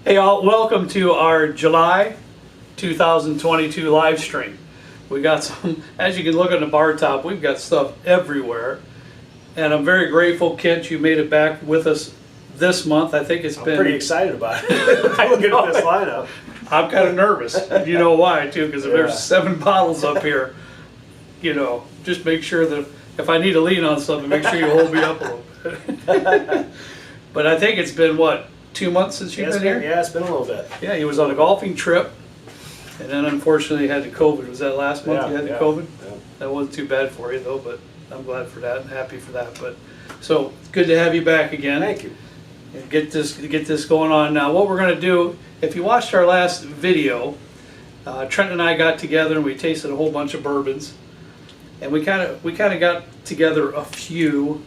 Hey all, welcome to our July 2022 live stream. We got some, as you can look on the bar top, we've got stuff everywhere. And I'm very grateful, Kent, you made it back with us this month. I think I'm pretty excited about it. Looking at this lineup. I'm kind of nervous. You know why, too, because if there's 7 bottles up here, you know, just make sure that if I need to lean on something, make sure you hold me up a little bit. But I think it's been, what, 2 months since you've been here? Yeah, it's been a little bit. Yeah, he was on a golfing trip, and then unfortunately had the COVID. Was that last month you had the COVID? Yeah. That wasn't too bad for you though, but I'm glad for that and happy for that. But so it's good to have you back again. Thank you. And get this going on now. What we're going to do, if you watched our last video, Trent and I got together and we tasted a whole bunch of bourbons, and we kind of got together a few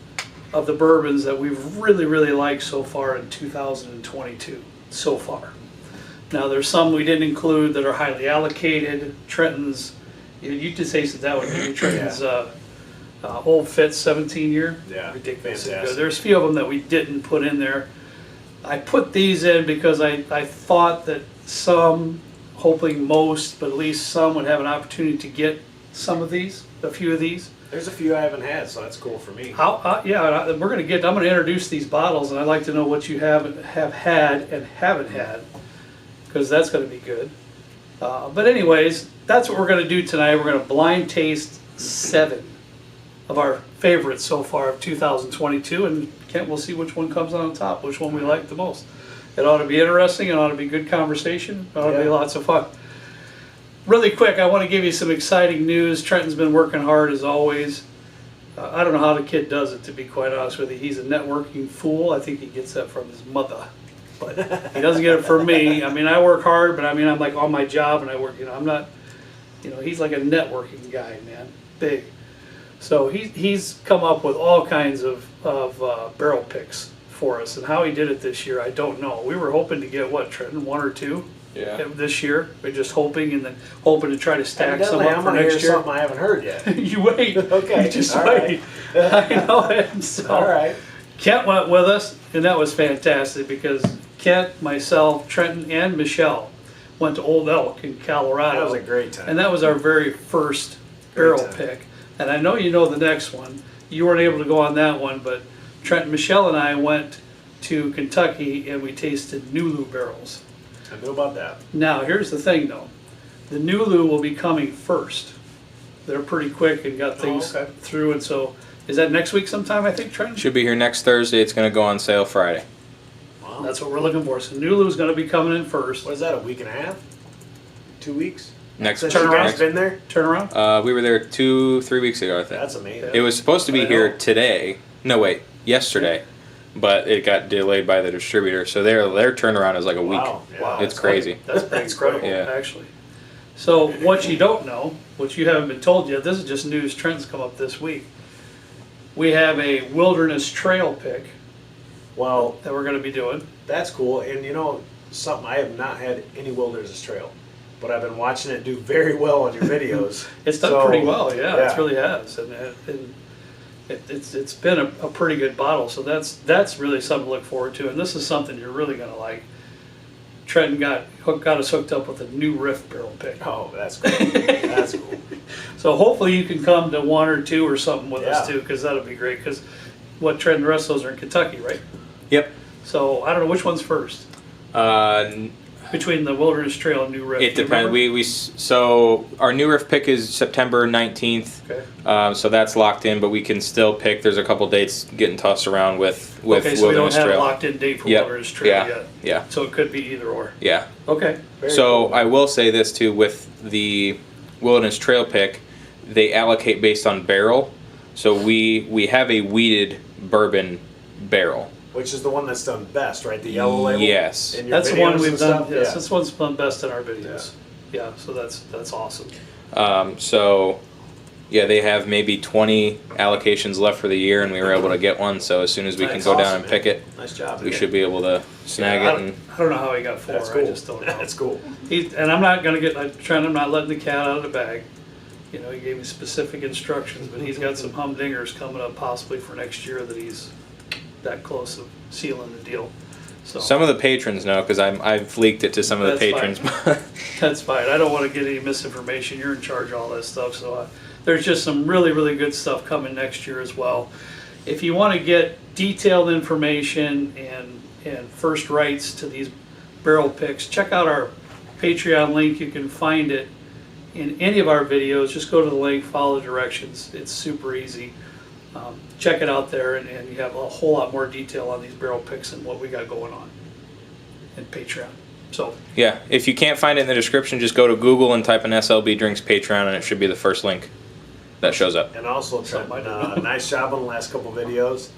of the bourbons that we've really liked so far in 2022 so far. Now there's some we didn't include that are highly allocated. Trenton's, you just tasted that one. Trenton's Old Fitz 17 year. Yeah, ridiculous. fantastic. There's a few of them that we didn't put in there. I put these in because I thought that some, hopefully most, but at least some would have an opportunity to get some of these, a few of these. There's a few I haven't had, so that's cool for me. Yeah, I'm going to introduce these bottles, and I'd like to know what you have had and haven't had, because that's going to be good. But anyways, that's what we're going to do tonight. We're going to blind taste 7 of our favorites so far of 2022, and Kent, we'll see which one comes on top, which one we like the most. It ought to be interesting. It ought to be good conversation. It ought to be lots of fun. Really quick, I want to give you some exciting news. Trenton's been working hard as always. I don't know how the kid does it, to be quite honest with you. He's a networking fool. I think he gets that from his mother, but he doesn't get it from me. I mean, I work hard, but I mean, I'm like on my job and I work, I'm not, he's like a networking guy, man, big. So he's come up with all kinds of barrel picks for us, and how he did it this year, I don't know. We were hoping to get, what, Trenton, 1 or 2? Yeah. This year, we're just hoping, and then hoping to try to stack some up for next year. Something I haven't heard yet. You wait. Okay. You just all wait. Right. I know it. So, all right. Kent went with us, and that was fantastic because Kent, myself, Trenton, and Michelle went to Old Elk in Colorado. That was a great time. And that was our very first barrel pick. And I know you know the next one. You weren't able to go on that one, but Trent, Michelle, and I went to Kentucky, and we tasted Nulu barrels. I knew about that. Now, here's the thing, though. The Nulu will be coming first. They're pretty quick and got things through, and so is that next week sometime, I think, Trent? Should be here next Thursday. It's going to go on sale Friday. Wow. That's what we're looking for. So Nulu's going to be coming in first. What is that, a week and a half? 2 weeks? Next turnaround. Been there? Turnaround? We were there 2-3 weeks ago, I think. That's amazing. It was supposed to be here today. No, wait, yesterday. But it got delayed by the distributor, so their turnaround is like a week. Wow. Wow, It's crazy. That's pretty incredible, Yeah. actually. So what you don't know, what you haven't been told yet, this is just news. Trends come up this week. We have a wilderness trail pick. Well, that we're going to be doing. That's cool, and something, I have not had any wilderness trail, but I've been watching it do very well on your videos. It's done pretty well, yeah, it really has, and it's been a pretty good bottle, so that's really something to look forward to, and this is something you're really going to like. Trenton got us hooked up with a new Riff barrel pick. Oh, that's cool. That's cool. So hopefully you can come to 1 or 2 or something with us too, because that'll be great. Because Trenton, the rest of those are in Kentucky, right? Yep. So I don't know which one's first. Between the Wilderness Trail and New Riff. It depends. So our New Riff pick is September 19th. Okay. So that's locked in, but we can still pick. There's a couple dates getting tossed around with okay, so Wilderness we don't have Trail. a locked-in date for Wilderness Trail yet. Yeah. So it could be either or. Yeah. Okay. So I will say this too, with the Wilderness Trail pick, they allocate based on barrel. So we have a weeded bourbon barrel. Which is the one that's done best, right? The yellow label? Yes. That's the one we've done. Yes, this one's done best in our videos. Yeah, so that's awesome. So, yeah, they have maybe 20 allocations left for the year, and we were able to get one. So as soon as we can go down and pick it, nice job. We should be able to snag it. And I don't know how he got 4. That's cool. I just don't know. That's cool. And I'm not going to get Trent. I'm not letting the cat out of the bag. He gave me specific instructions, but he's got some humdingers coming up possibly for next year that he's that close of sealing the deal. So Some of the patrons know because I've leaked it to some of the That's patrons. that's fine. I don't want to get any misinformation. You're in charge of all that stuff. So there's just some really, really good stuff coming next year as well. If you want to get detailed information and first rights to these barrel picks, check out our Patreon link. You can find it in any of our videos. Just go to the link, follow the directions. It's super easy. Check it out there, and you have a whole lot more detail on these barrel picks and what we got going on in Patreon. So Yeah, if you can't find it in the description, just go to Google and type in SLB Drinks Patreon, and it should be the first link that shows up. And also, Trent, Something I don't know. nice job on the last couple videos.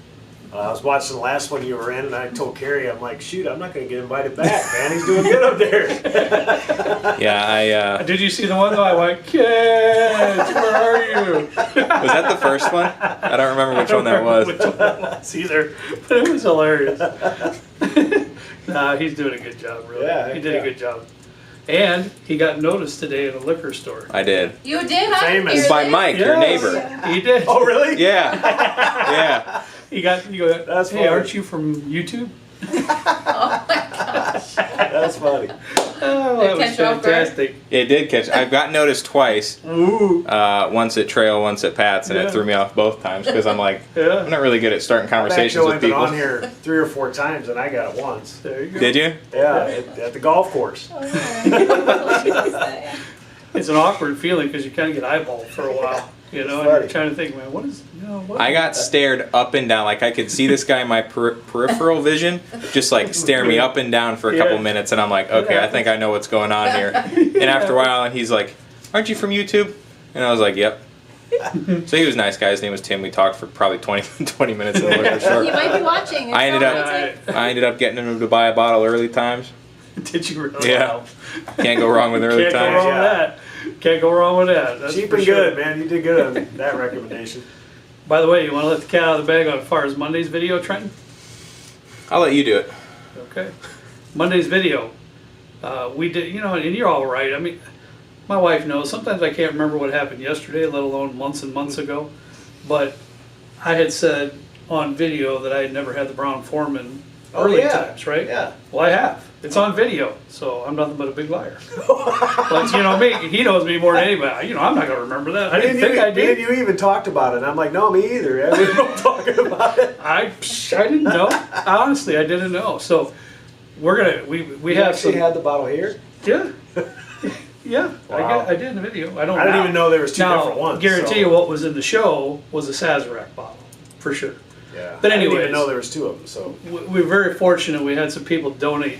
I was watching the last one you were in, and I told Carrie, I'm like, shoot, I'm not going to get invited back, man. He's doing good up there. Yeah, did you see the one though? I went, kids, where are you? was that the first one? I don't remember which one that was. Which one that was either, but it was hilarious. Nah, he's doing a good job, really. Yeah, He did yeah. a good job. And he got noticed today at a liquor store. I did. You did, huh? Famous. You By did? Mike, your Yes. neighbor. He did. Oh, really? Yeah, yeah. He got, you go, That's hey, funny. aren't you from YouTube? Oh my gosh. That's funny. Oh, that Did it was catch you off guard? fantastic. It did catch. I've got noticed twice. Ooh. Once at Trail, once at Pat's, and Yeah. it threw me off both times because I'm like, Yeah. I'm not really good at starting I've conversations actually with been people. on here 3 or 4 times, and I got it once. There you go. Did you? Yeah, at the golf course. Oh, yeah. It's an awkward feeling because you kind of get eyeballed for a while, you know, and Funny. you're trying to think, man, what is, you know, what? I got stared up and down. Like I could see this guy in my peripheral vision, just like stare me up and down for a couple Yeah. minutes, and I'm like, okay, I think I know what's going on here. And after a while, and he's like, "Aren't you from YouTube?" And I was like, "Yep." So he was a nice guy. His name was Tim. We talked for probably 20 minutes in the liquor store. He might be watching. I ended up- It's I ended up getting him to buy a bottle early times. Did you really? Yeah. Wow. Can't go wrong with early Can't go times. wrong Yeah. with that. Can't go wrong with that. That's Cheap for and sure. good, man. You did good on that recommendation. By the way, you want to let the cat out of the bag on as far as Monday's video, Trenton? I'll let you do it. Okay. Monday's video. We did, you know, and you're all right. I mean, my wife knows. Sometimes I can't remember what happened yesterday, let alone months and months ago. But I had said on video that I had never had the Brown Foreman early times, right? Yeah. Well, I have. It's on video, so I'm nothing but a big liar. But you know me, he knows me more than anybody. You know, I'm not gonna remember that. I didn't think I Me and did. you even talked about it. And I'm like, no, me either. We don't talking about it. I didn't know. Honestly, I didn't know. So we're gonna we You have actually some. had the bottle here? Yeah. Yeah, Wow. I did in the video. I don't. I didn't now. even know there was 2 Now, different ones. guarantee so- you what was in the show was a Sazerac bottle, for sure. Yeah. But I didn't anyways. even know there was 2 of them. So We're very fortunate. We had some people donate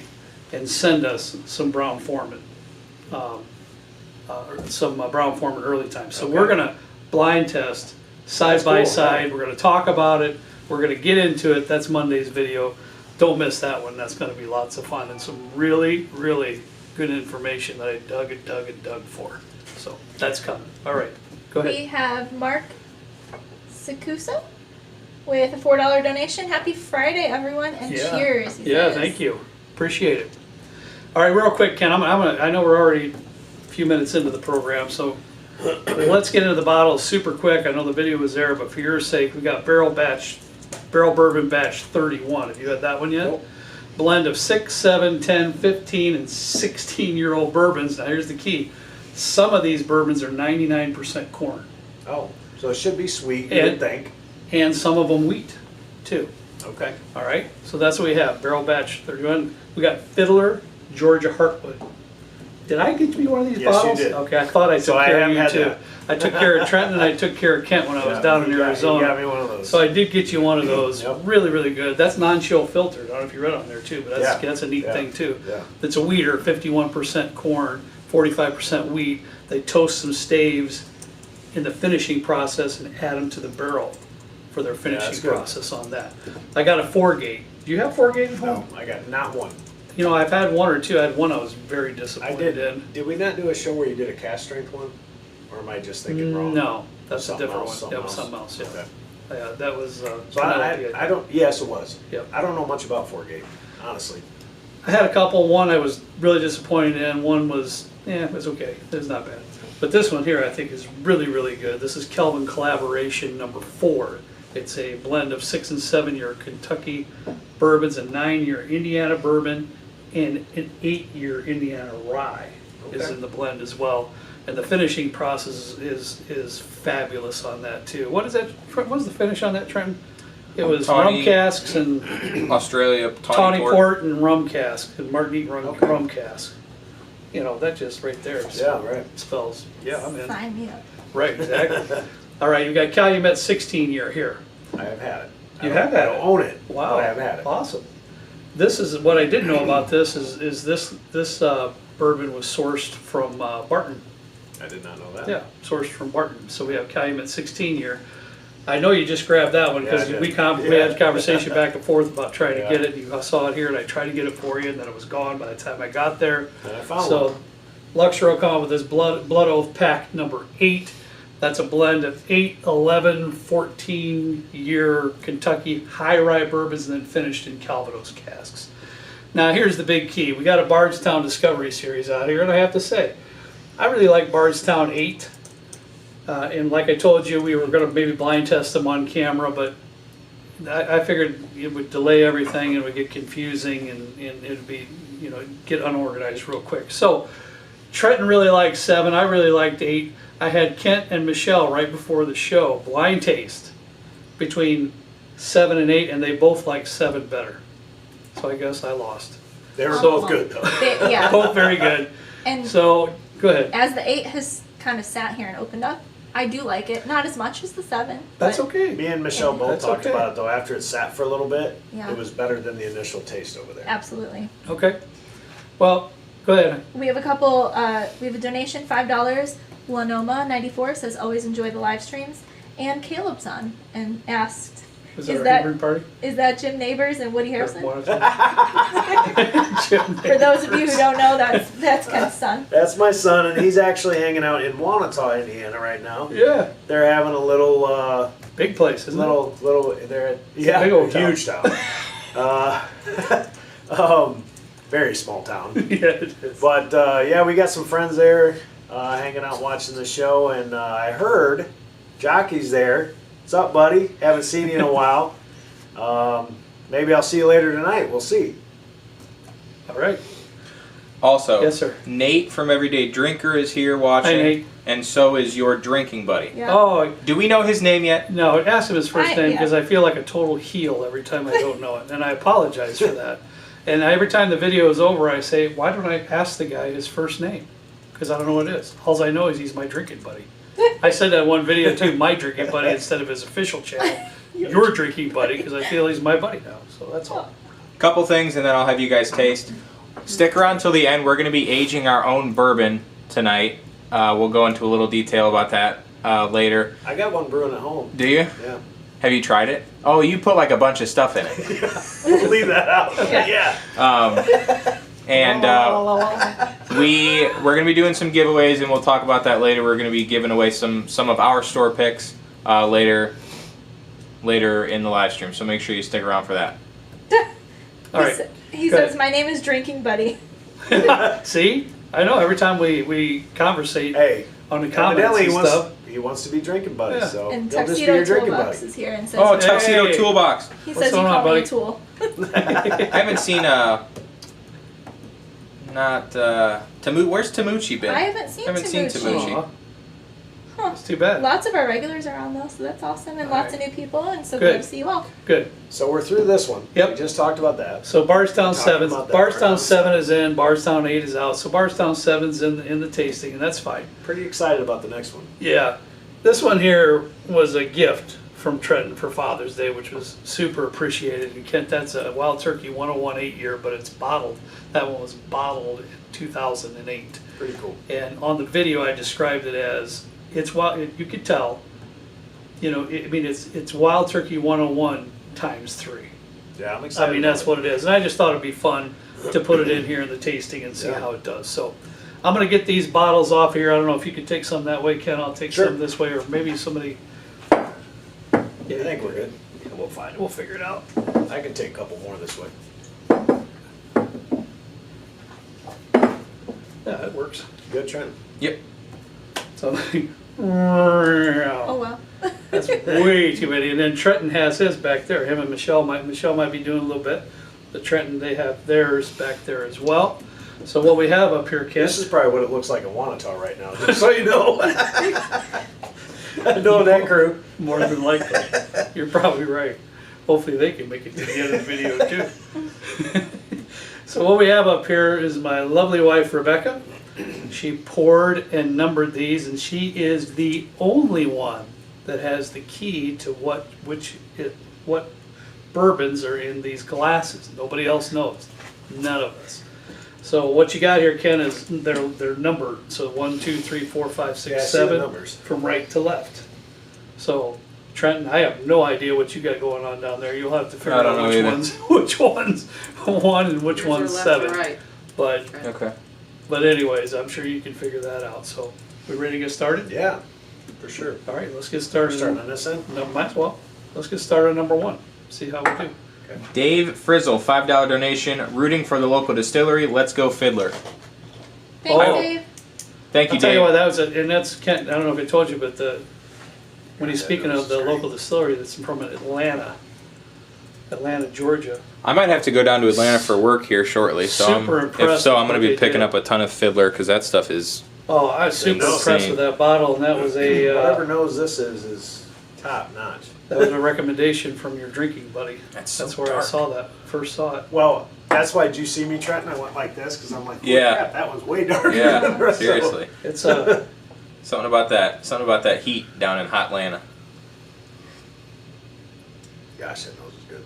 and send us some Brown Foreman, Brown Foreman early time. So Okay. we're gonna blind test side That's by cool, side. right. We're gonna talk about it. We're gonna get into it. That's Monday's video. Don't miss that one. That's gonna be lots of fun and some really, really good information that I dug and dug and dug for. So that's coming. All right, go We ahead. have Mark Sakusa with a $4 donation. Happy Friday, everyone, and Yeah. cheers. he Yeah, says. thank you. Appreciate it. All right, real quick, Ken, I know we're already a few minutes into the program, so let's get into the bottles super quick. I know the video was there, but for your sake, we got Barrel Bourbon Batch 31. Have you had that one yet? Nope. Blend of 6, 7, 10, 15, and 16-year-old bourbons. Now here's the key. Some of these bourbons are 99% corn, oh, so it should be sweet. You And- would think. and some of them wheat, too. Okay. All right, so that's what we have, Barrel Batch 31. We got Fiddler, Georgia Heartwood. Did I get you one of these Yes, you bottles? did. Okay, I thought I took So I care of haven't you had too. that. I took care of Trenton and I took care of Kent when I was Yeah, down in you got Arizona. me one of those. So I did get you one of those. Yep. Really, really good. That's non-chill filtered. I don't know if you read on there too, but Yeah. that's a neat Yeah. thing too. Yeah. It's a wheater, 51% corn, 45% wheat. They toast some staves in the finishing process and add them to the barrel for their finishing that's good. process on that. I got a 4-gate. Do you have 4-gate at home? No, I got not one. You know, I've had one or two. I had one I was very I disappointed did. in. Did we not do a show where you did a cast strength one? Or am I just thinking wrong? No, that's a Something different else, one. That was something else, yeah. Okay. Yeah, that was, So Penelope, I don't, yes, it was. Yep. I don't know much about 4-gate, honestly. I had a couple. One I was really disappointed in. One was, it was okay. It was not bad. But this one here I think is really, really good. This is Kelvin Collaboration number 4. It's a blend of 6 and 7 year Kentucky bourbons, a 9-year Indiana bourbon, and an 8-year Indiana rye is Okay. in the blend as well. And the finishing process is fabulous on that too. What is that? What was the finish on that, Trenton? It was Tawny- rum casks and Australia, tawny port and rum cask and Martinique Okay. rum cask. You know, that just right there Yeah, right. spells, yeah, I'm in. Sign me up. Right, exactly. All right, you've got Calumet 16-year here. I have had it. You I have don't- had I it? don't own it. Wow, But I have had it. awesome. This is, what I didn't know about this is this bourbon was sourced from Barton. I did not know that. Yeah, sourced from Barton. So we have Calumet 16-year. I know you just grabbed that one Yeah, because I did. we had a conversation back and forth about trying to Yeah. get it. You saw it here and I tried to get it for you and then it was gone by the time I got there. And I found So one. Luxor will come out with this Blood Oath Pack number 8. That's a blend of 8, 11, 14-year Kentucky high rye bourbons and then finished in Calvados casks. Now here's the big key. We got a Bardstown Discovery Series out here and I have to say, I really like Bardstown 8. And like I told you, we were going to maybe blind test them on camera, but I figured it would delay everything and it would get confusing and it would be, you know, get unorganized real quick. So Trenton really liked 7, I really liked 8. I had Kent and Michelle right before the show, blind taste between 7 and 8, and they both liked 7 better. So I guess I lost. They were So- both good though. Yeah. Both very good. And So, go ahead. as the 8 has kind of sat here and opened up, I do like it. Not as much as the 7. That's but okay. Me and Michelle both That's talked okay. about it though. After it sat for a little bit, Yeah. it was better than the initial taste over there. Absolutely. Okay. Well, go ahead. We have a couple, we have a donation, $5. Lanoma 94 says, always enjoy the live streams. And Caleb's on and asked, Is Is that that- our party? is that Jim Neighbors and Woody Harrison? For For those of you who don't know, that's Ken's son. That's my son, and he's actually hanging out in Wanata, Indiana right now. Yeah, They're having a little, big place, isn't they're at, yeah, big old town. huge town. Very small town. it? Yeah, it is. But yeah, we got some friends there hanging out watching the show, and I heard Jockey's there. What's up, buddy? Haven't seen you in a while. Maybe I'll see you later tonight. We'll see. All right. Also, Yes, sir. Nate from Everyday Drinker is here watching, Hi, Nate. and so is your drinking buddy. Yeah. Oh, Do we know his name yet? no, ask him his first name Yeah. because I feel like a total heel every time I don't know it, and I apologize for that. And every time the video is over, I say, why don't I ask the guy his first name? Because I don't know what it is. All I know is he's my drinking buddy. I said that in one video too, my drinking buddy instead of his official channel, your drinking buddy, because I feel he's my buddy now. So that's all. Couple things, and then I'll have you guys taste. Stick around till the end. We're going to be aging our own bourbon tonight. We'll go into a little detail about that later. I got one brewing at home. Do you? Yeah. Have you tried it? Oh, you put like a bunch of stuff in it. We'll leave that out. Yeah. And we're going to be doing some giveaways, and we'll talk about that later. We're going to be giving away some of our store picks later in the live stream. So make sure you stick around for that. All right. He Go says, ahead. my name is Drinking Buddy. See? I know every time we conversate Hey, on the comments evidently and stuff. he wants to be drinking buddy, Yeah. so And he'll just be Tuxedo your drinking Toolbox buddy. is here and says, Oh, Tuxedo Hey. Toolbox. he What's says you going on, call me buddy? a tool. I haven't seen where's Tamuchi been? I haven't seen Tamuchi. Aw, Huh. it's too bad. Lots of our regulars are on though, so that's awesome, and lots of new people, and so Good. good to see you all. Good. So we're through this one. Yep. We just talked about that. So Bardstown Talking 7, about that Bardstown Bardstown 7 is in, Bardstown 8 is out. So Bardstown 7's in the tasting, and that's fine. Pretty excited about the next one. Yeah. This one here was a gift from Trenton for Father's Day, which was super appreciated. And Kent, that's a Wild Turkey 101 8-year, but it's bottled. That one was bottled in 2008. Pretty cool. And on the video, I described it as, it's wild, you could tell, you know, it's Wild Turkey 101 times 3. Yeah, I'm excited. I mean, that's what it is. And I just thought it'd be fun to put it in here in the tasting and see Yeah. how it does. So I'm going to get these bottles off here. I don't know if you could take some that way, Ken. I'll take Sure. some this way, or maybe somebody. I think we're good. Yeah, we'll find it. We'll figure it out. I can take a couple more this way. Yeah, it works. Good trend. Yep. So, Oh well. That's way too many. And then Trenton has his back there. Him and Michelle might be doing a little bit. The Trenton, they have theirs back there as well. So what we have up here, Ken. This is probably what it looks like in Wanata right now, just so you know. I know that crew. More than likely. You're probably right. Hopefully they can make it to the end of the video too. So what we have up here is my lovely wife, Rebecca. She poured and numbered these, and she is the only one that has the key to what bourbons are in these glasses. Nobody else knows. None of us. So what you got here, Ken, is they're numbered. So 1, 2, 3, 4, 5, 6, Yeah, I see the 7 numbers. from right to left. So Trenton, I have no idea what you got going on down there. You'll have to figure I don't out know which one's 1 and which Yours are one's left 7. or right. Okay. But anyways, I'm sure you can figure that out. So we ready to get started? Yeah, for sure. All right, let's get We're started. starting on this end. No, might as well. Let's get started on number 1. See how we do. Dave Frizzle, $5 donation. Rooting for the local distillery. Let's go Fiddler. Thanks, Oh. Dave. Thank you, I'll tell you Dave. what, that was and that's Kent. I don't know if I told you, but when he's speaking of the local distillery, that's from Atlanta, Georgia. I might have to go down to Atlanta for work here shortly. So Super impressed if so, I'm with going to what be they picking did. up a ton of Fiddler because that stuff is. Oh, I was super know. impressed with that bottle, and that was Whatever a knows this is top notch. recommendation from your drinking buddy. That's so where I dark. saw that first saw it. Well, that's why, did you see me, Trenton? I went like this because I'm like, Yeah. crap, that one's way darker than the Yeah, rest of them. seriously. It's Something about that heat down in hot Atlanta. Gosh, that nose is good.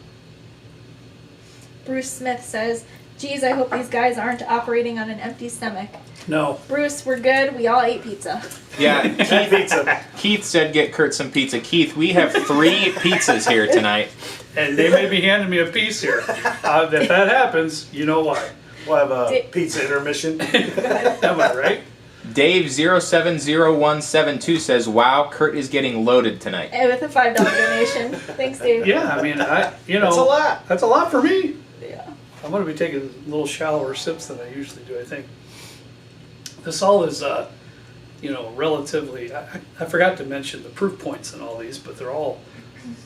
Bruce Smith says, geez, I hope these guys aren't operating on an empty stomach. no. Bruce, we're good. We all ate pizza. Yeah, That pizza. Keith said get Kurt some pizza. Keith, we have 3 pizzas here tonight. And they may be handing me a piece here. If that happens, you know why. We'll have a Did- pizza intermission. Am I right? Dave 070172 says, "Wow, Kurt is getting loaded tonight." And with a $5 donation. Thanks, Dave. Yeah, I mean, That's a lot. That's a lot for me. Yeah. I'm going to be taking a little shallower sips than I usually do, I think. This all is, relatively, I forgot to mention the proof points in all these, but they're all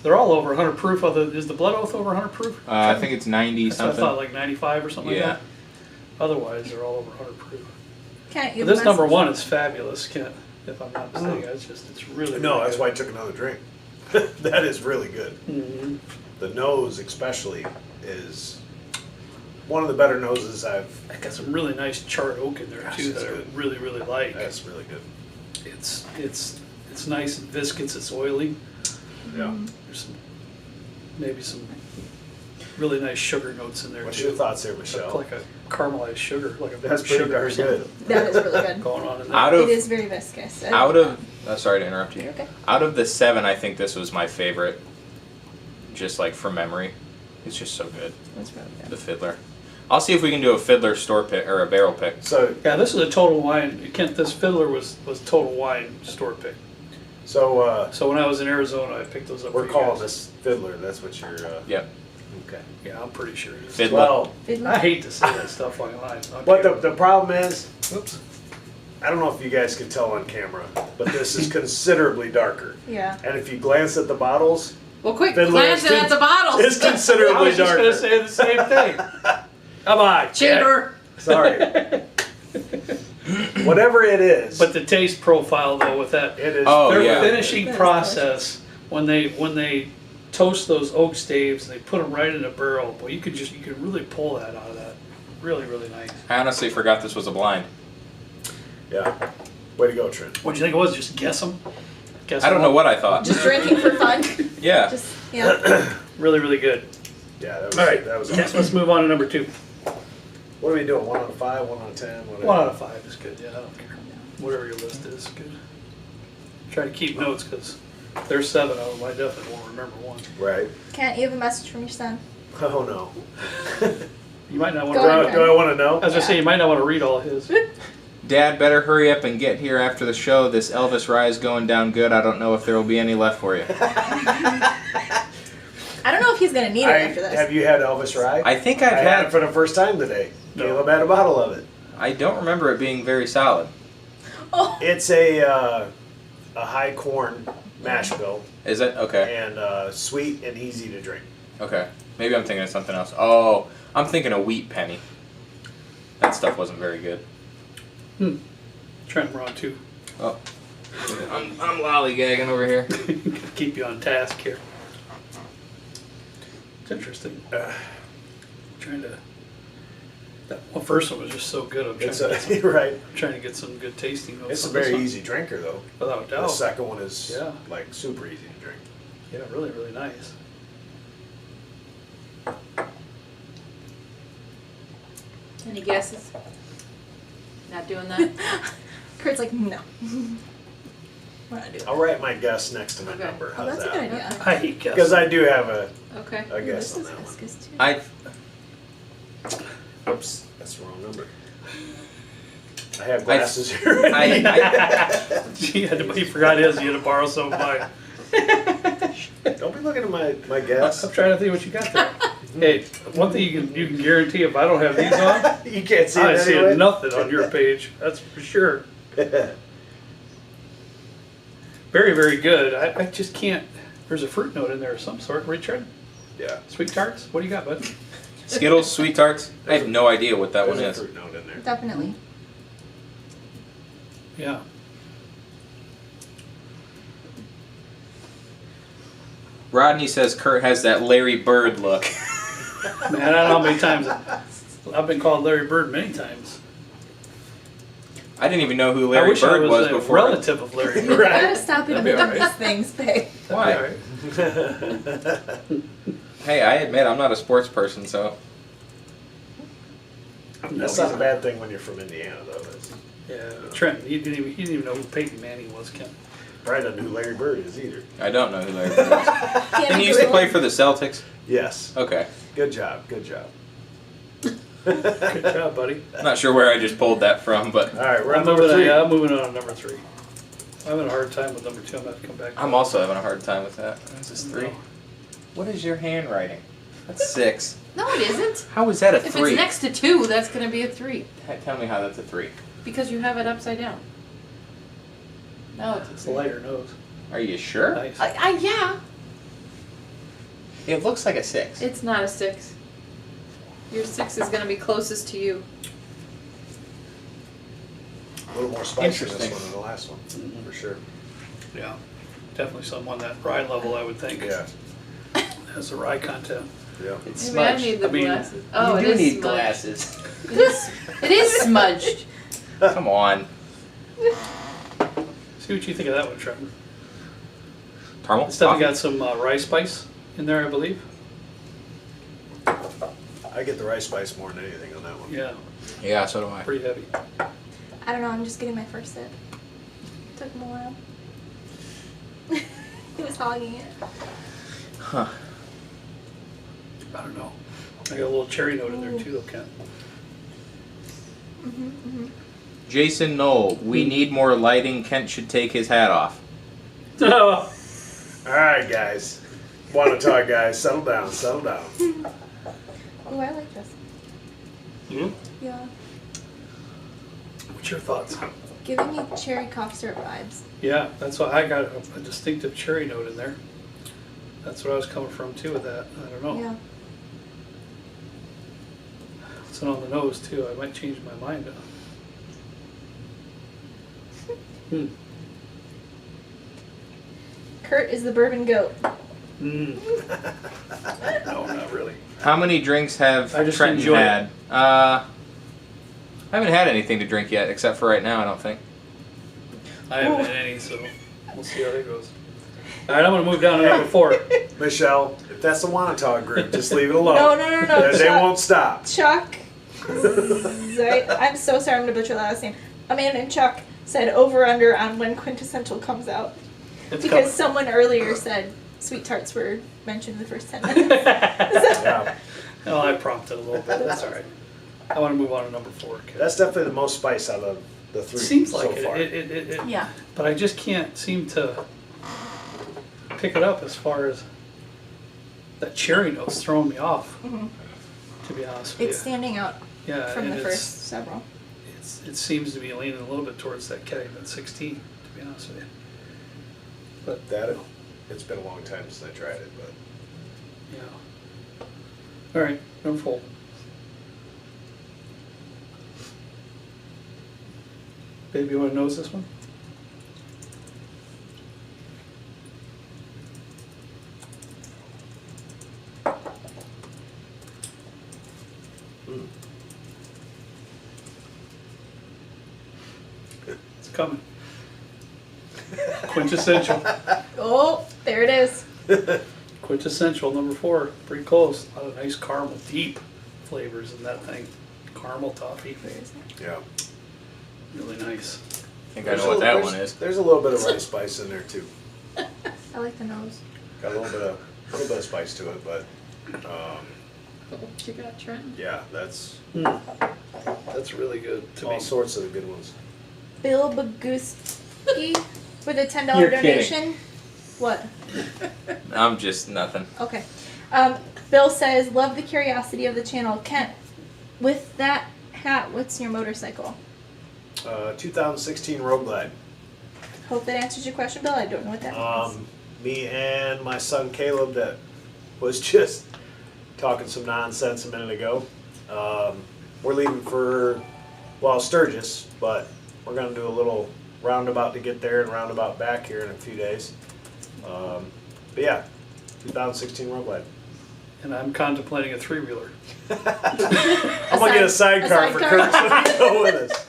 over 100 proof. Is the Blood Oath over 100 proof? I think it's 90 I thought something. like 95 or something Yeah. like that. Otherwise, they're all over 100 proof. Can't you But this number message- 1 is fabulous, Kent, if I'm not mistaken. It's really, No, really that's good. why I took another drink. That is really good. Mhm. The nose, especially, is one of the better noses I've. I got some really nice charred oak in there Gosh, too that's that I good. really, really like. That's really good. It's nice and viscous. It's oily. Yeah. There's maybe some really nice sugar notes in there What's too. your thoughts there, Michelle? Like a caramelized sugar, like a That's bit pretty sugar or darn something good. That is really good. going on in there. Out It of is very viscous. sorry to interrupt you. You're okay. Out of the 7, I think this was my favorite. Just like from memory, it's just so good. That's really good. The Fiddler. I'll see if we can do a Fiddler store pick or a barrel pick. So, Yeah, this is a Total Wine. Kent, this Fiddler was Total Wine store pick. so So when I was in Arizona, I picked those up. we're for you calling guys. this Fiddler. That's what you're. Yep. Okay. Yeah, I'm pretty sure it is. Fiddler. Well, I hate to say that stuff online. but the problem is, Oops. I don't know if you guys can tell on camera, but this is considerably darker. Yeah. And if you glance at the bottles, Well, quick, Fiddler glance is at the bottles. it's I considerably was just going darker. to say the same thing. Come on, Cheater. Sorry. Whatever it is, But the taste profile, though, with that, it is. Oh, their yeah. finishing That is process when they toast those oak staves and they put them right in a barrel, boy, you could really pull that out of that. Really, really nice. I honestly forgot this was a blind. Yeah. Way to go, Trent. What do you think it was? Just guess them. Guess I don't 'em know up? what I thought. Just drinking for fun. Yeah. Just, yeah. Really, really good. Yeah, that was. All right, That was. yes, let's move on to number 2. What are we doing? 1 out of 5, 1 out of 10. 1 out of 5 is good. Yeah, I don't care. Whatever your list is, good. Try to keep notes because there's 7 of them. I definitely won't remember one. Right. Can't you have a message from your son? Oh no. You might not want Go to. ahead. Do I want to know? As I say, you might not want to read all his. Dad, better hurry up and get here after the show. This Elvis rye is going down good. I don't know if there will be any left for you. I don't know if he's going to need it after this. Have you had Elvis Rye? I think I I've had it had. for the first time today. No. Caleb had a bottle of it. I don't remember it being very solid. Oh, It's a high corn mash bill, Is it? Okay. and sweet and easy to drink. Okay. Maybe I'm thinking of something else. Oh, I'm thinking of wheat penny. That stuff wasn't very good. Trying them wrong too. Oh. I'm lollygagging over here. Keep you on task here. It's interesting. Trying to. Well, first one was just so good. I'm trying to get some good tasting notes. It's a on this very one. easy drinker though. Without doubt. The second one is Yeah. like super easy to drink. Yeah, really, really nice. Any guesses? Not doing that? Kurt's like, no. We're not doing that. I'll write my guess next to my Okay. number. Oh, How's that's a that? good idea. I hate guessing. Because I do have a Okay. guess This on is that one. Hibiscus too. Oops, that's the wrong number. I have glasses here. He forgot his. You had to borrow some of mine. Don't be looking at my guess. I'm trying to think what you got there. Hey, one thing you can guarantee: if I don't have these on, You can't see I it see anyway. nothing on your page. That's for sure. Very, very good. I just can't. There's a fruit note in there of some sort. Richard, Yeah. sweet tarts. What do you got, bud? Skittles, Sweet Tarts. I have no idea what that one There's a is. fruit note in there. Definitely. Yeah. Rodney says Kurt has that Larry Bird look. Man, I don't know how many times I've been called Larry Bird many times. I didn't even know who I Larry wish I Bird was a before. relative of Larry You Bird. gotta stop That'd be admitting alright. these things, babe. Why? All right. Hey, I admit I'm not a sports person, so That's not a bad thing when you're from Indiana, though. It's, Yeah, Trent. He didn't even know who Peyton Manning was, Ken. probably doesn't know who Larry Bird is either. I don't know who Larry Bird is. Can't Didn't he used to play for the Celtics? Yes. Okay. Good job. Good job. Good job, buddy. Not sure where I just pulled that from, but All right, we're on I'm number moving, 3. yeah, I'm moving on to number 3. I'm having a hard time with number 2. I'm going to have to come back. I'm also having a hard time with that. This is 3. No. What is your handwriting? That's 6. No, it isn't. How is that a If 3? it's next to 2, that's going to be a 3. Tell me how that's a 3. Because you have it upside down. No, it's It's a lighter nose. Are you sure? Nice. yeah. It looks like a 6. It's not a 6. Your 6 is going to be closest to you. A little more spice in this Interesting. one than the last one, for sure. Yeah. Definitely someone that rye level, I would think. Yeah. Has the rye content. Yeah. It's Maybe I smudged. need the I mean, glasses. Oh, you it do is need smudged. glasses. It is smudged. Come on. See what you think of that one, Trevor. Caramel? This definitely Coffee? got some rye spice in there, I believe. I get the rice spice more than anything on that one. Yeah, Yeah, so do I. pretty heavy. I don't know, I'm just getting my first sip. Took him a while. He was hogging it. Huh. I don't know. I got a little cherry note in there too, though, Ken. Jason Knoll, we need more lighting. Kent should take his hat off. Oh, All right, guys. Want to talk, guys? Settle down. Settle down. Oh, I like this. Hmm? Yeah. What's your thoughts? Giving me cherry cough syrup vibes. Yeah, that's why I got a distinctive cherry note in there. That's what I was coming from too with that. I don't know. Yeah. It's on the nose too. I might change my mind. Kurt is the bourbon goat. No, not really. How many drinks have I just Trenton enjoy it. had? I haven't had anything to drink yet, except for right now, I don't think. I haven't had any, so we'll see how that goes. All right, I'm going to move down to number 4. Michelle, if that's the Want to Talk group, just leave it alone. No. They won't stop. Chuck. I'm so sorry, I'm gonna butcher that last name. Amanda and Chuck said over under on when Quintessential comes out. It's Because someone earlier said sweet tarts were mentioned in the first 10 minutes. Yeah. Well, I prompted a little bit. That's all right. I want to move on to number 4. Okay? That's definitely the most spice out of the 3 Seems so like far. it. Yeah. But I just can't seem to pick it up as far as that cherry note's throwing me off. To be honest with It's you. standing out Yeah, from and the it's- first several. It seems to be leaning a little bit towards that Kettington 16, to be honest with you. But It's been a long time since I tried it, but yeah. All right, number 4. Baby, you want to nose this one? It's coming. Quintessential. Oh, there it is. Quintessential, number 4. Pretty close. A lot of nice caramel, deep flavors in that thing. Caramel toffee. Where is it? yeah. Really nice. I think I know what that one is. There's a little bit of rice spice in there too. I like the nose. Got a little bit of spice to it, but What you got, Trent? yeah, that's That's really good to all me. sorts of good ones. Bill Baguski with a $10 You're kidding. donation. What? I'm just nothing. Okay. Bill says, love the curiosity of the channel. Kent, with that hat, what's your motorcycle? 2016 Road Glide. Hope that answers your question, Bill. I don't know what that means. Me and my son Caleb, that was just talking some nonsense a minute ago. We're leaving for, Sturgis, but we're going to do a little roundabout to get there and roundabout back here in a few days. But yeah, 2016 Road Glide. And I'm contemplating a 3-wheeler. I'm going to get a sidecar for Kurt so he can go with us.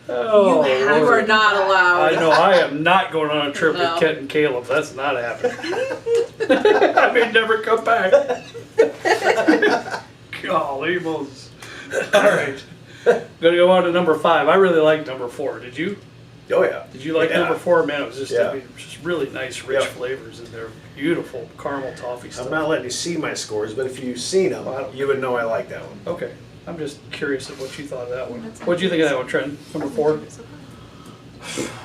Oh, You are Lord. not allowed. I know I am not going on a trip No. with Kent and Caleb. That's not happening. I may never come back. Golly Moses. All right. Gonna go on to number 5. I really like number 4. Did you? Oh yeah. Did you like Yeah. number 4? Man, it was just, Yeah. I mean, it was just really nice, rich Yep. flavors in there. Beautiful caramel toffee stuff. I'm not letting you see my scores, but if you've seen them, you would know I like that one. Okay. I'm just curious of what you thought of that one. That's What'd you think of that one, Trent? Number 4?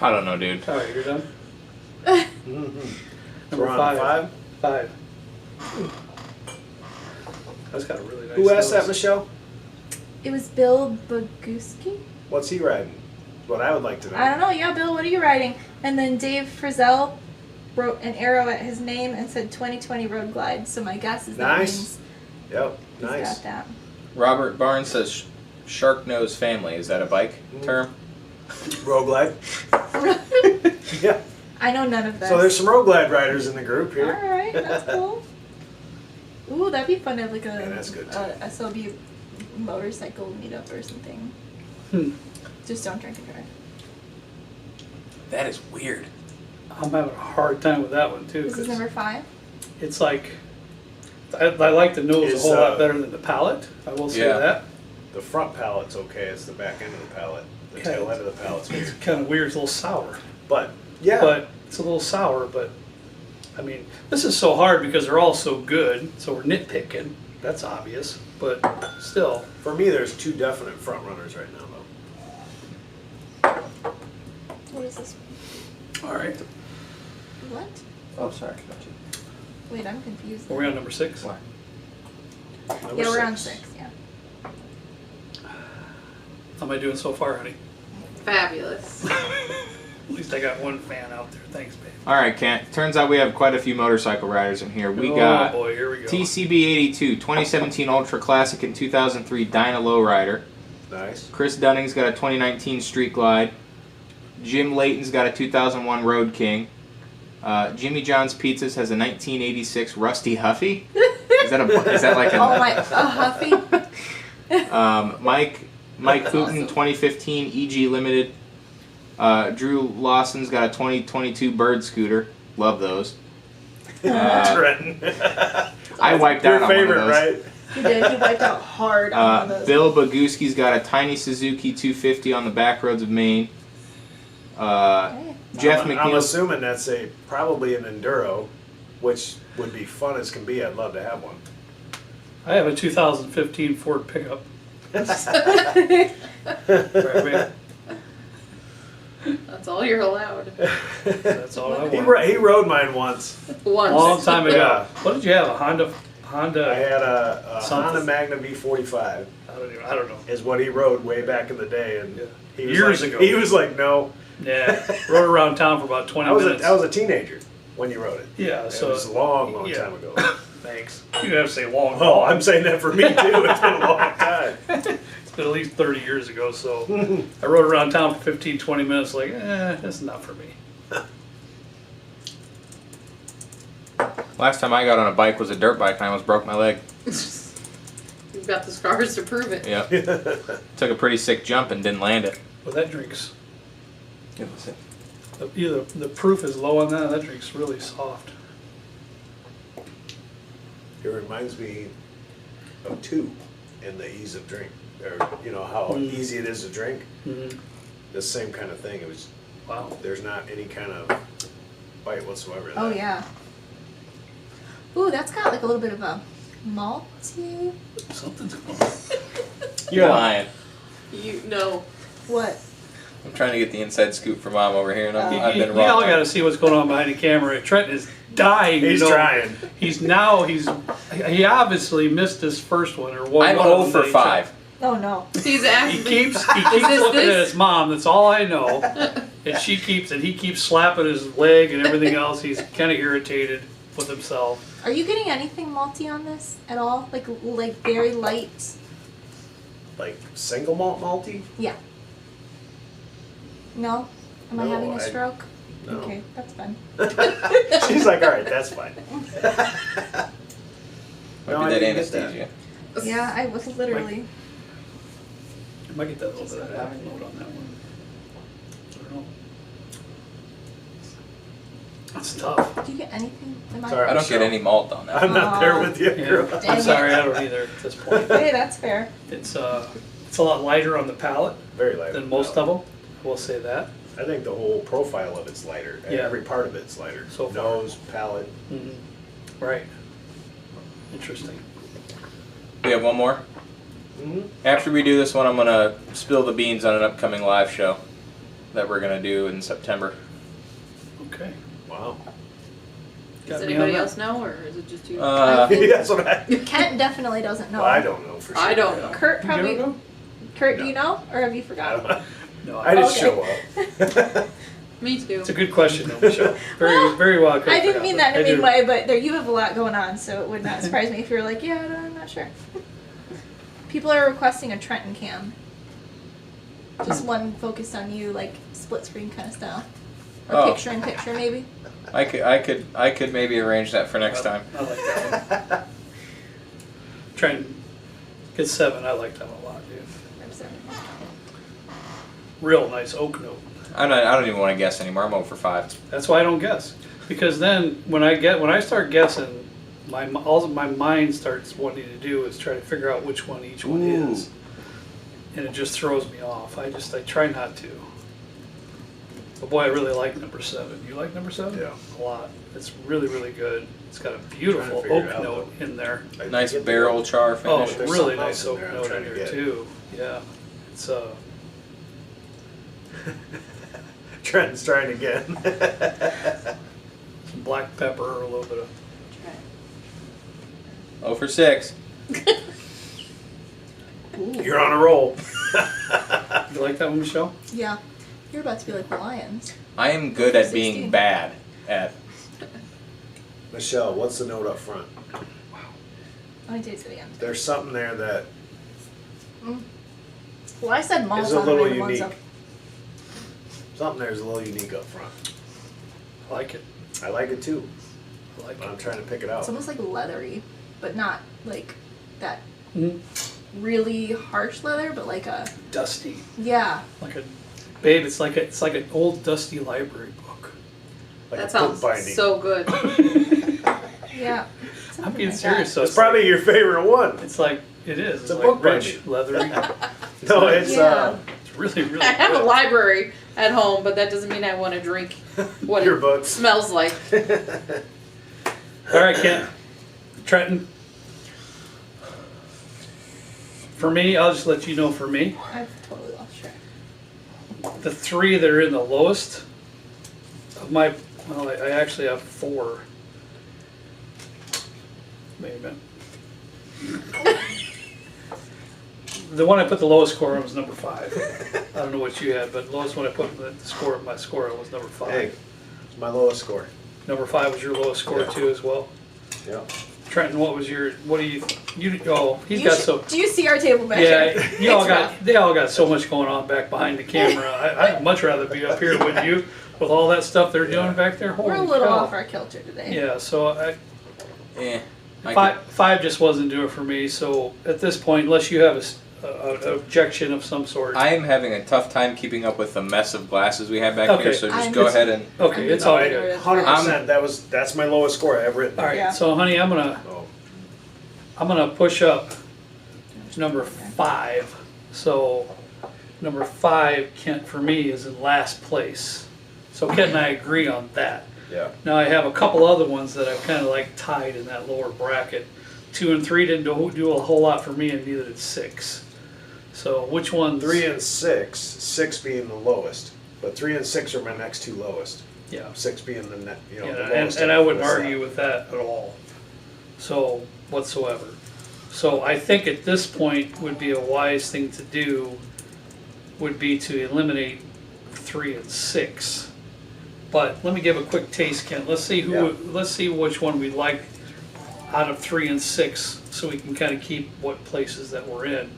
I don't know, dude. All right, you're done? Mm-hmm. So Number we're on 5. 5. That's got a really nice Who asked that, nose. Michelle? It was Bill Baguski? What's he riding? What I would like to know. I don't know. Yeah, Bill, what are you writing? And then Dave Frizzell wrote an arrow at his name and said 2020 Road Glide. So my guess is that Nice. means Yep, he's nice. got that. Robert Barnes says Shark Nose Family. Is that a bike term? Road Glide. Yeah. I know none of this. So there's some Road Glide riders in the group All here. right, that's cool. Ooh, that'd be fun to have like Yeah, that's good, too. a SLB motorcycle meetup or something. Just don't drink and drive. That is weird. I'm having a hard time with that one, too. This is 'cause number 5. it's like, I like the nose Is, a whole lot better than the palate. I will say Yeah. that. The front pallet's okay. It's the back end of the pallet. The Okay. tail end of the pallet's It's weird. kind of weird. It's a little sour. But yeah, But it's a little sour, but I mean, this is so hard because they're all so good. So we're nitpicking. That's obvious. But still, for me, there's 2 definite front runners right now, though. What is this? all right. What? Oh, sorry. Wait, I'm confused. Are we on number 6? Why? Number Yeah, we're on 6. 6, yeah. How am I doing so far, honey? Fabulous. At least I got one fan out there. Thanks, babe. All right, Kent. Turns out we have quite a few motorcycle riders in here. We oh got boy, here we go. TCB82, 2017 Ultra Classic and 2003 Dyna Lowrider. Nice. Chris Dunning's got a 2019 Street Glide. Jim Layton's got a 2001 Road King. Jimmy John's Pizzas has a 1986 Rusty Huffy. Is that like a Oh my, a Huffy? Mike That's Hooten, awesome. 2015 EG Limited. Drew Lawson's got a 2022 Bird Scooter. Love those. Trenton. I wiped Your out on favorite, one of those. right? He did. He wiped out hard on one of those. Bill Baguski's got a tiny Suzuki 250 on the back roads of Maine. Okay. Jeff I'm McNeil. assuming that's probably an Enduro, which would be fun as can be. I'd love to have one. I have a 2015 Ford pickup. Right, man. That's all you're allowed. That's all I He want. rode mine once. Once. Long time ago. Yeah. What did you have? A Honda. I had a Something. Honda Magna V45. I don't know. Is what he rode way back in the day, and Yeah. he was Years like, ago. He was like, no. Yeah, rode around town for about 20 minutes. I was a teenager when you wrote it. Yeah, It so was a long yeah. time ago. Thanks. You have to say long. Oh, I'm saying that for me too. It's been a long time. It's been at least 30 years ago. So I rode around town for 15, 20 minutes. Like, that's not for me. Last time I got on a bike was a dirt bike and I almost broke my leg. You've got the scars to prove it. Yep. Took a pretty sick jump and didn't land it. Well, that drink's either the proof is low on that. That drink's really soft. It reminds me of 2 in the ease of drink, or you know how easy it is to drink. Mm-hmm. The same kind of thing. It was. Wow. There's not any kind of bite whatsoever. Oh yeah. Ooh, that's got like a little bit of a malty. Something's going on. You're lying. You know. What? I'm trying to get the inside scoop for Mom over here, and I've You been wrong. all got to see what's going on behind the camera. Trent is dying. He's you know. trying. He obviously missed his first one or one. I'm one 0 of them for that he 5. Oh no. He's He asking. keeps this looking at this? his mom. That's all I know. And he keeps slapping his leg and everything else. He's kind of irritated with himself. Are you getting anything malty on this at all? Like very light? Like single malt malty? Yeah. No? Am I No, having a stroke? no. Okay, that's fine. She's like, all right, that's fine. Might No, be I that didn't get that. anesthesia. Yeah, I was literally. I might get that little bit of apple note on that one. I don't know. That's tough. Do you get anything? Am Sorry. I don't get any malt on that. I'm not there with you, Yeah. girl. Dang I'm it. sorry, I don't either at this point. Hey, that's fair. It's a lot lighter on the palate Very light. than most of them. I will say that. I think the whole profile of it's lighter. Yeah. Every part of it's lighter. So far. Nose, palate. Mm-hmm. Right. Interesting. We have one more. Mm-hmm. After we do this one, I'm gonna spill the beans on an upcoming live show that we're gonna do in September. Okay. Wow. Got Does me on anybody that. else know, or is it just you? That's what I. Kent definitely doesn't know. Well, I don't know for sure. I don't know. Kurt You probably. don't know? Kurt, No. do you know, or have you I, forgotten? don't, No, I just Okay. show up. Me too. It's a good question, though, Michelle. Very, Well, very well. I didn't mean that in a mean do. way, but you have a lot going on, so it would not surprise me if you were like, yeah, no, I'm not sure. People are requesting a Trenton cam. Just one focused on you, like split screen kind of style, or Oh. picture in picture maybe. I could maybe arrange that for next time. I like that one. Try and get 7. I like that one a lot, dude. Real nice oak note. I don't even want to guess anymore. I'm 0 for 5. That's why I don't guess. Because then when I start guessing, all my mind starts wanting to do is try to figure out which one each one Ooh. is, and it just throws me off. I try not to. But boy, I really like number 7. You like number 7? Yeah. A lot. It's really, really good. It's got a beautiful figure it oak out, note in there. I Nice get barrel char Oh, finish. There's really something nice else in oak there I'm note trying in to here get. too. Yeah. It's Trenton's trying again. some black pepper, a little bit of 0 for 6. You're on a roll. You like that one, Michelle? Yeah, you're about to be like the Lions. I am good at 16. being bad at. Michelle, what's the note up front? Let me taste it again. There's something there that Well, I said malts is a on the little way the ones unique. up. Something there's a little unique up front. I like it. I like it too, I like but I'm it. trying to pick it out. It's almost like leathery, but not like that Mhm. really harsh leather, but like a Dusty. yeah. Like a babe, it's like an old dusty library book. Like That a book sounds binding. so good. Yeah. I'm something being like serious. So It's probably your favorite one. It's like it is. It's a like book rich, binding. leathery. No, it's Yeah. It's really, really. I have a good. library at home, but that doesn't mean I want to drink what your it books. smells like. All right, Kent. Trenton. For me, I'll just let you know. For me, that. I've totally lost track. the 3 that are in the lowest of my, well, I actually have 4. Wait a minute. The one I put the lowest score on was number 5. I don't know what you had, but the lowest one I put my score on was number 5. Hey, it's my lowest score. Number 5 was your lowest score too as well. Yeah. Trenton, what do you he's You got should- so Do you see our table measure? yeah, you all It's rough. they all got so much going on back behind the camera. I'd much rather be up here with you with all that stuff they're doing back there. Holy We're a little cow. off our kilter today. Yeah, so I five just wasn't doing it for me. So at this point, unless you have an objection of some sort, I am having a tough time keeping up with the mess of glasses we have back Okay. here, so just I'm go just- ahead and. okay, it's all good. 100%. That's my lowest score I've written. All right, Yeah. so honey, I'm Oh. gonna push up number 5. So number 5, Kent, for me is in last place. So Kent and I agree on that. Yeah. Now I have a couple other ones that I've kind of like tied in that lower bracket. 2 and 3 didn't do a whole lot for me, and neither did 6. So which ones? 3 and 6, 6 being the lowest, but 3 and 6 are my next two lowest. Yeah. 6 being the net, Yeah, the and, lowest. and I on wouldn't this argue side. with that at all. So whatsoever. So I think at this point would be a wise thing to do would be to eliminate 3 and 6. But let me give a quick taste, Kent. Let's see let's see which one we like out of 3 and 6, so we can kind of keep what places that we're in.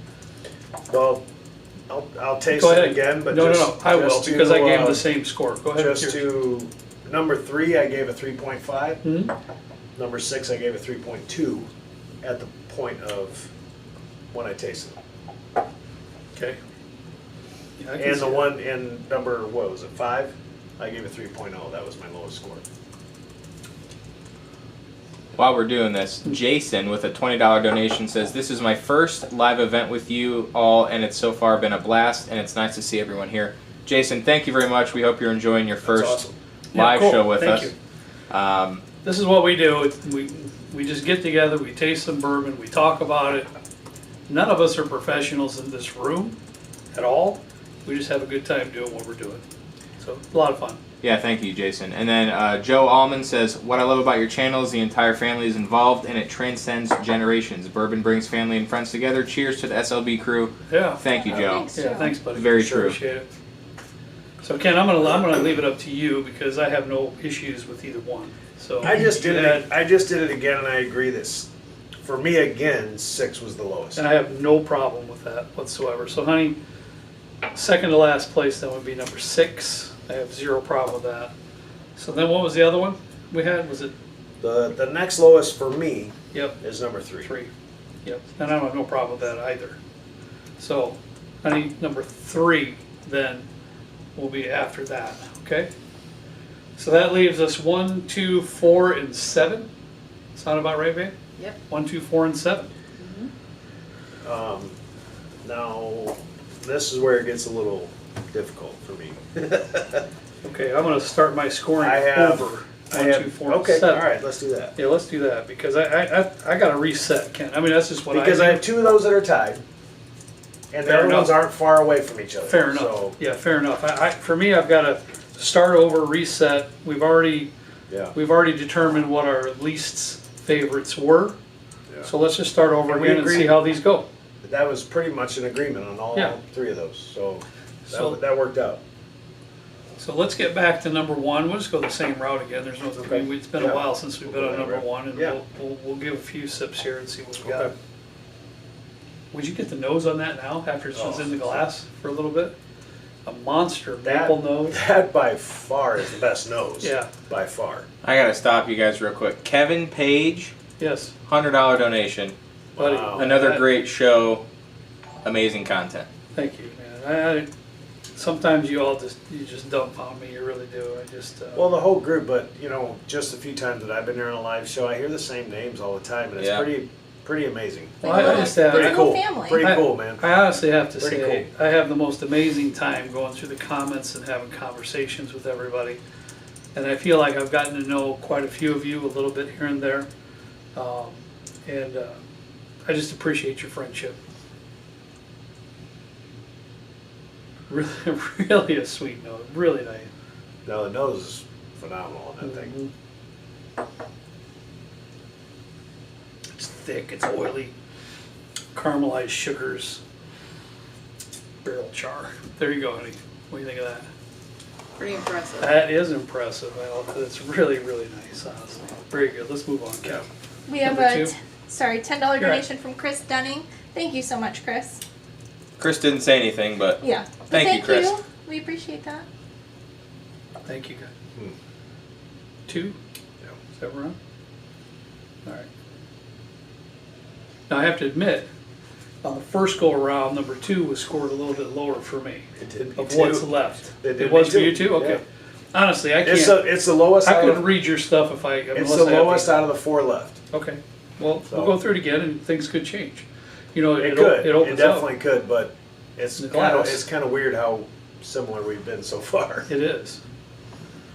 Well, I'll taste Go it ahead again, but no, just, I will just because I gave them to, the same score. Go ahead. just to number 3, I gave a 3.5. Mhm. Number 6, I gave a 3.2 at the point of when I tasted it. Okay. Yeah, I can And see the that. one in number, what was it, 5? I gave a 3.0. That was my lowest score. While we're doing this, Jason with a $20 donation says, "This is my first live event with you all, and it's so far been a blast, and it's nice to see everyone here." Jason, thank you very much. We hope you're enjoying your first awesome. Yeah, live cool. show with Thank us. you. This is what we do. We just get together, we taste some bourbon, we talk about it. None of us are professionals in this room at all. We just have a good time doing what we're doing. So a lot of fun. Yeah, thank you, Jason. And then Joe Allman says, "What I love about your channel is the entire family is involved, and it transcends generations. Bourbon brings family and friends together. Cheers to the SLB crew." Yeah. Thank you, Joe. Thanks, Yeah, Joe. thanks, buddy. Very true. Appreciate it. So Ken, I'm gonna leave it up to you because I have no issues with either one. So I just did Yeah, it. I just did it again, and I agree that for me again, 6 was the lowest. And I have no problem with that whatsoever. So honey, second to last place then would be number 6. I have zero problem with that. So then what was the other one we had? Was it, The next lowest for me yep, is number 3. 3. Yep, and I don't have no problem with that either. So, honey, number 3 then will be after that, okay? So that leaves us 1, 2, 4, and 7. Sound about right, babe? Yep. 1, 2, 4, and 7. Now, this is where it gets a little difficult for me. Okay, I'm gonna start my scoring I have over. I 1, have 2, 4, and okay. 7. All right, let's do that. Yeah, let's do that because I got to reset, Ken. I mean, that's just what Because I I do. have 2 of those that are tied, and the Fair other enough. ones aren't far away from each other. Fair enough. So, Yeah, fair enough. For me, I've got to start over, reset. We've already yeah. determined what our least favorites were. Yeah. So let's just start over And we again and agreed- see how these go. That was pretty much an agreement on all Yeah. 3 of those. So, So- that worked out. So let's get back to number 1. We'll just go the same route again. There's no. Okay. It's been Yeah. a while since we've been on number 1, and Yeah. we'll give a few sips here and see what we got. Okay. Would you get the nose on that now after it's Oh. in the glass for a little bit? A monster That- maple nose. That by far is the best nose. Yeah. By far. I gotta stop you guys real quick. Kevin Page, Yes, $100 donation. buddy. Wow. Another great show. Amazing content. Thank you, man. Sometimes you just dumbfound me. You really do. I just. Well, the whole group, but just a few times that I've been there on a live show, I hear the same names all the time, and it's Yeah. pretty amazing. Well, I just have. Pretty It's a whole cool. family. Pretty cool, man. I honestly have to Pretty say, I have the most amazing time going through the comments and having conversations with everybody. And I feel like I've gotten to know quite a few of you a little bit here and there. And I just appreciate your friendship. Really, really a sweet note. Really nice. No, the nose is phenomenal on that thing. It's thick, it's oily. caramelized sugars, barrel char. There you go, honey. What do you think of that? Pretty impressive. That is impressive. It's really, really nice, honestly. Very good. Let's move on, Kev. We have Number a two. $10 donation from Chris Dunning. Thank you so much, Chris. Chris didn't say anything, but Yeah. Thank you, Chris. We appreciate that. Thank you, guys. 2? Yeah. Is that right? All right. Now I have to admit, on the first go around, number 2 was scored a little bit lower for me It did me of too. what's left. It did It was me for too. you too? Okay. Yeah. Honestly, I It's can't. it's the lowest. I out couldn't of, read your stuff if I. It's unless the I have lowest to- out of the 4 left. Okay. Well, So- we'll go through it again, and things could change. You know, It could. It It opens definitely up. could, but it's The kind of glass. weird how similar we've been so far. It is.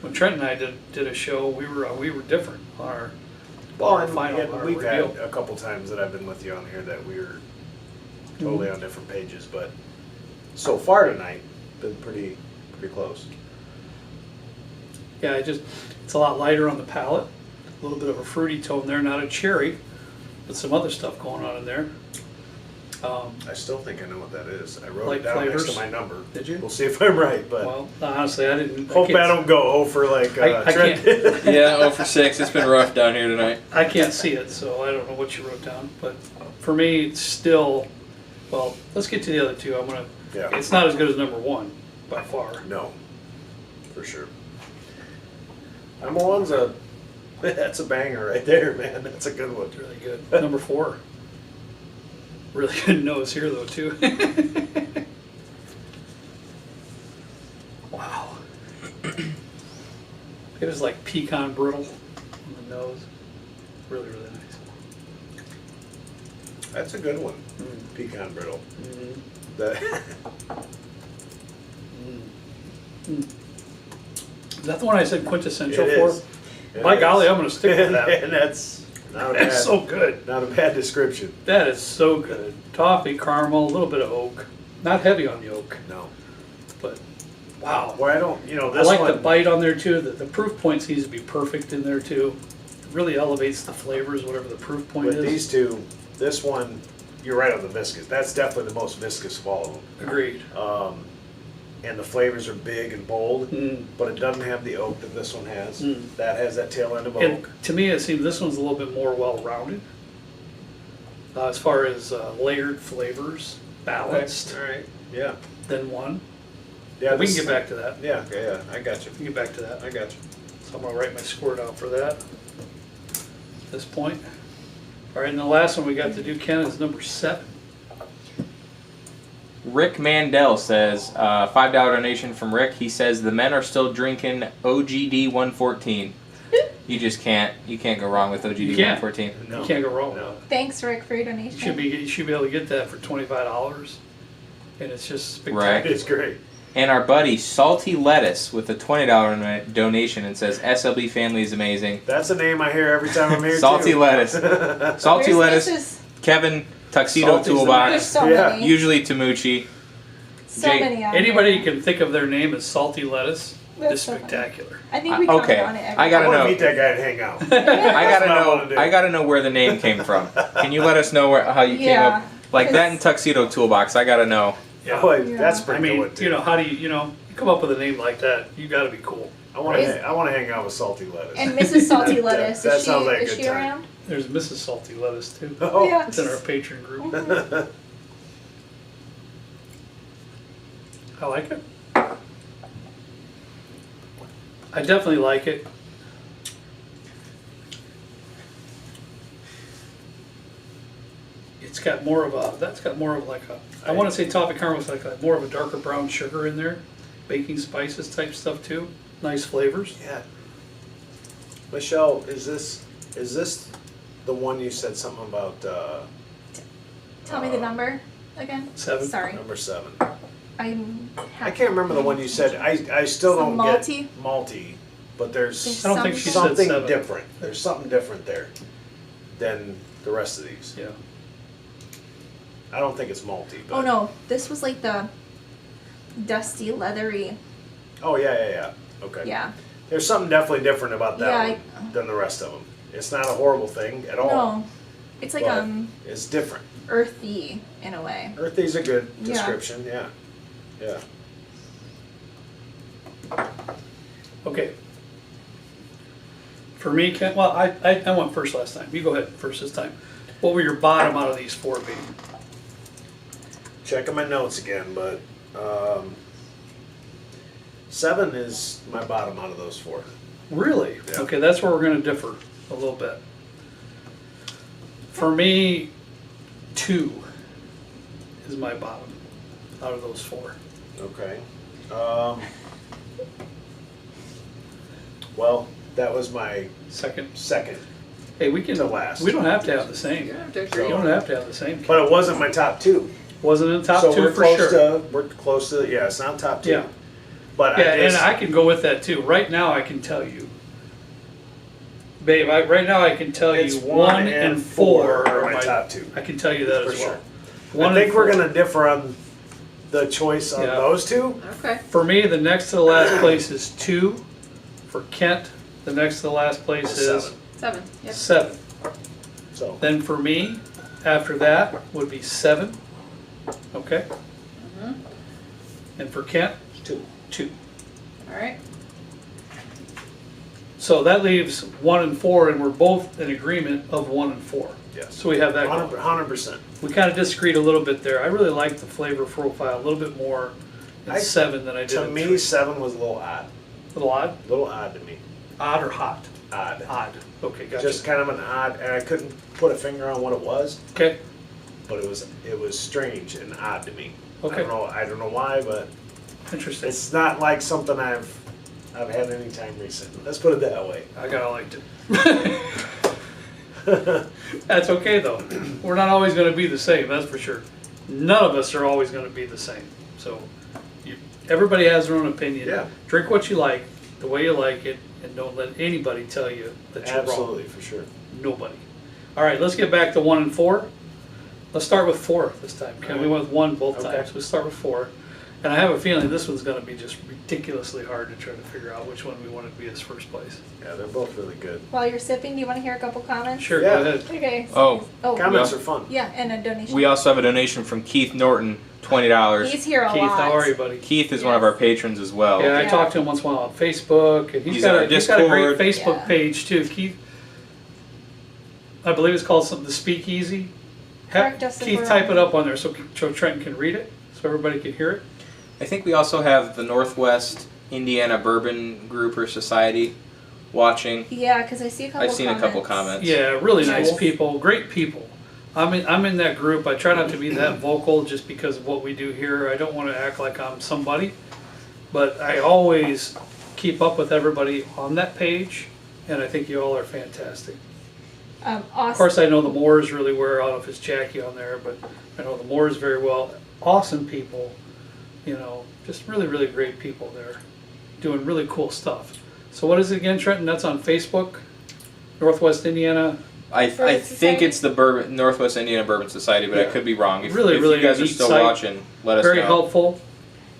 When Trent and I did a show, we were different on our Well, and, final and our we've had reveal. a couple times that I've been with you on here that we were totally on different pages, but so far tonight, been pretty close. Yeah, it's a lot lighter on the palate. A little bit of a fruity tone there, not a cherry, but some other stuff going on in there. I still think I know what that is. I wrote Like it down next flavors? to my number. Did you? We'll see if I'm right, but Well, honestly, I didn't. hope can't- I don't go over like I Trent can't- did. yeah, 0 for 6. It's been rough down here tonight. I can't see it, so I don't know what you wrote down. But for me, it's still. Well, let's get to the other 2. Yeah. It's not as good as number 1 by far. No, for sure. Number 1's that's a banger right there, man. That's a good one. It's really good. Number 4. Really good nose here though too. Wow. It was like pecan brittle on the nose. Really, really nice. That's a good one. Pecan brittle. Mm-hmm. That Is that the one I said quintessential It for? is. It By is. golly, I'm gonna stick with and, that. and that's not a bad, That's so good. not a bad description. That is so good. Toffee, caramel, a little bit of oak. Not heavy on the oak, No. but wow. Well, I don't. I This like one. the bite on there too. The proof point seems to be perfect in there too. It really elevates the flavors, whatever the proof point With is. these two, this one, you're right on the viscous. That's definitely the most viscous of all of them. Agreed. And the flavors are big and bold, Mm. but it doesn't have the oak that this one has. Mm. That has that tail end of And oak. to me, it seems this one's a little bit more well-rounded as far as layered flavors, balanced All right. Yeah. than one. Yeah. But we can this- get back to that. Yeah. Yeah. I got you. We can get back to that. I got you. So I'm gonna write my score down for that. At this point. All right, and the last one we got to do, Ken, is number 7. Rick Mandel says, $5 donation from Rick. He says the men are still drinking OGD 114. You can't go wrong with OGD You can't. 114. No. You can't go wrong with No. that. Thanks, Rick, for your You donation. should be able to get that for $25, and it's just spectacular. It's great. And our buddy Salty Lettuce with a $20 donation and says SLB family is amazing. That's a name I hear every time I'm here. Salty too. Lettuce. Salty Where's Lettuce. Kevin, Tuxedo Salty's the There's Toolbox. so Yeah. many. Usually Tamucci. So Jake, many on Anybody you here. can think of their name as Salty Lettuce That's is so funny. spectacular. I think we comment okay, on it every I I gotta want to know. meet that guy and hang out. I That's what I wanna do. gotta know where the name came from. Can you let us know how you came Yeah, up? Like that 'cause- and Tuxedo Toolbox. I gotta know. Yeah. Oh, Yeah. that's I pretty mean, good too. you know, how do you come up with a name like that? You got to be cool. I want to hang out with Salty Lettuce. And Mrs. Salty That- Lettuce, that is she, sounds like a is good she time. around? There's Mrs. Salty Lettuce too. Oh. Yeah. It's in our patron group. I like it. I definitely like it. It's got more of a. That's got more of like a. I want to say toffee caramel is like more of a darker brown sugar in there, baking spices type stuff too. Nice flavors. Yeah. Michelle, is this the one you said something about Tell me the number again. 7. Sorry. number 7? I'm I can't remember the one you said. I still Some don't malty? get malty, but there's I don't think she said something 7. different. There's something different there than the rest of these. Yeah. I don't think it's malty. But Oh no, this was like the dusty, leathery. Oh yeah. Okay. Yeah. There's something definitely different about that Yeah, one than the rest of them. It's not a horrible thing at all. No, it's like but it's different. earthy in a way. Earthy's a good Yeah. description. Yeah. Yeah. Okay. For me, Ken, well, I went first last time. You go ahead first this time. What were your bottom out of these four being? Checking my notes again, but 7 is my bottom out of those 4. Really? Yeah. Okay, that's where we're going to differ a little bit. For me, 2 is my bottom out of those 4. Okay. Well, that was my Second. second, Hey, we can. To last. We don't have to have the same. You don't have to You agree. don't have to have the same. but it wasn't my top 2. Wasn't in the top so 2 we're for close sure. we're close to, yeah, it's not top 2. Yeah. But Yeah, I and just, I can go with that too. Right now, I can tell you, babe. Right now, I can tell it's you 1 and 4 are my top 2. I can tell you that For as well. sure. One I think and we're 4. going to differ on the choice on Yeah. those 2. Okay. For me, the next to the last place is 2. For Kent, the next to the last place is 7. 7. Yep. 7. So, Then for me, after that would be 7. Okay. Mhm. And for Kent, 2. 2. All right. So that leaves 1 and 4, and we're both in agreement of 1 and 4. Yes. So we have that going. 100%. We kind of disagreed a little bit there. I really like the flavor profile a little bit more in I- 7 than I did To in me, 3. 7 was a little odd. A little odd? A little odd to me. Odd or hot? Odd. Odd. Okay, gotcha. Just kind of an odd, and I couldn't put a finger on what it was, Okay, but it was strange and odd to me. Okay. I don't know why, but interesting. it's not like something I've had any time recently. Let's put it that way. I kinda liked it. That's okay though. We're not always gonna be the same, that's for sure. None of us are always gonna be the same. So, everybody has their own opinion. Yeah. Drink what you like, the way you like it, and don't let anybody tell you that you're wrong. Absolutely, for sure. Nobody. All right, let's get back to 1 and 4. Let's start with 4 this time. Okay, we went with 1 both Okay. times. Let's start with 4. And I have a feeling this one's going to be just ridiculously hard to try to figure out which one we want to be as first place. Yeah, they're both really good. While you're sipping, do you want to hear a couple comments? Sure, Yeah. go ahead. Okay. Oh, Oh, Comments Yeah. are fun. yeah, and a donation. we also have a donation from Keith Norton, $20. He's here a Keith, lot. how are you, buddy? Keith is one of our patrons as well. Yeah, I Yeah. talk to him once in a while on Facebook, and He's he's got on our a great Discord. Facebook Yeah. page too. Keith, I believe it's called something, the Speakeasy. Correct us if Keith, we're type wrong. it up on there so Trenton can read it, so everybody can hear it. I think we also have the Northwest Indiana Bourbon Group or Society watching. Yeah, because I see a couple I've seen a couple comments. Yeah, really nice Cool. people, great people. I'm in that group. I try not to be that vocal just because of what we do here. I don't want to act like I'm somebody, but I always keep up with everybody on that page, and I think you all are fantastic. Of Awesome. course, I know the Moores really well. I don't know if it's Jackie on there, but I know the Moores very well. Awesome people, you know, just really, really great people there, doing really cool stuff. So what is it again, Trenton? That's on Facebook, Northwest Indiana. I Bourbon think Society? it's the Northwest Indiana Bourbon Society, but I Yeah. could be wrong. If, Really, if really you guys are neat still site. watching, let us Very know. helpful,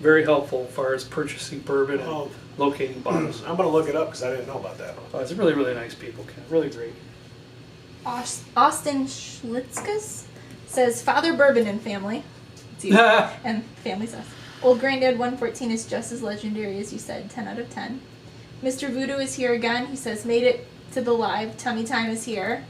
very helpful as far as purchasing bourbon and Oh, locating bottles. I'm going to look it up because I didn't know about that. Oh, it's really, really nice people, Ken. Really great. Austin Schlitzkus says Father Bourbon and family. It's you. And family says Old Granddad 114 is just as legendary as you said. 10 out of 10. Mr. Voodoo is here again. He says made it to the live. Tummy Time is here.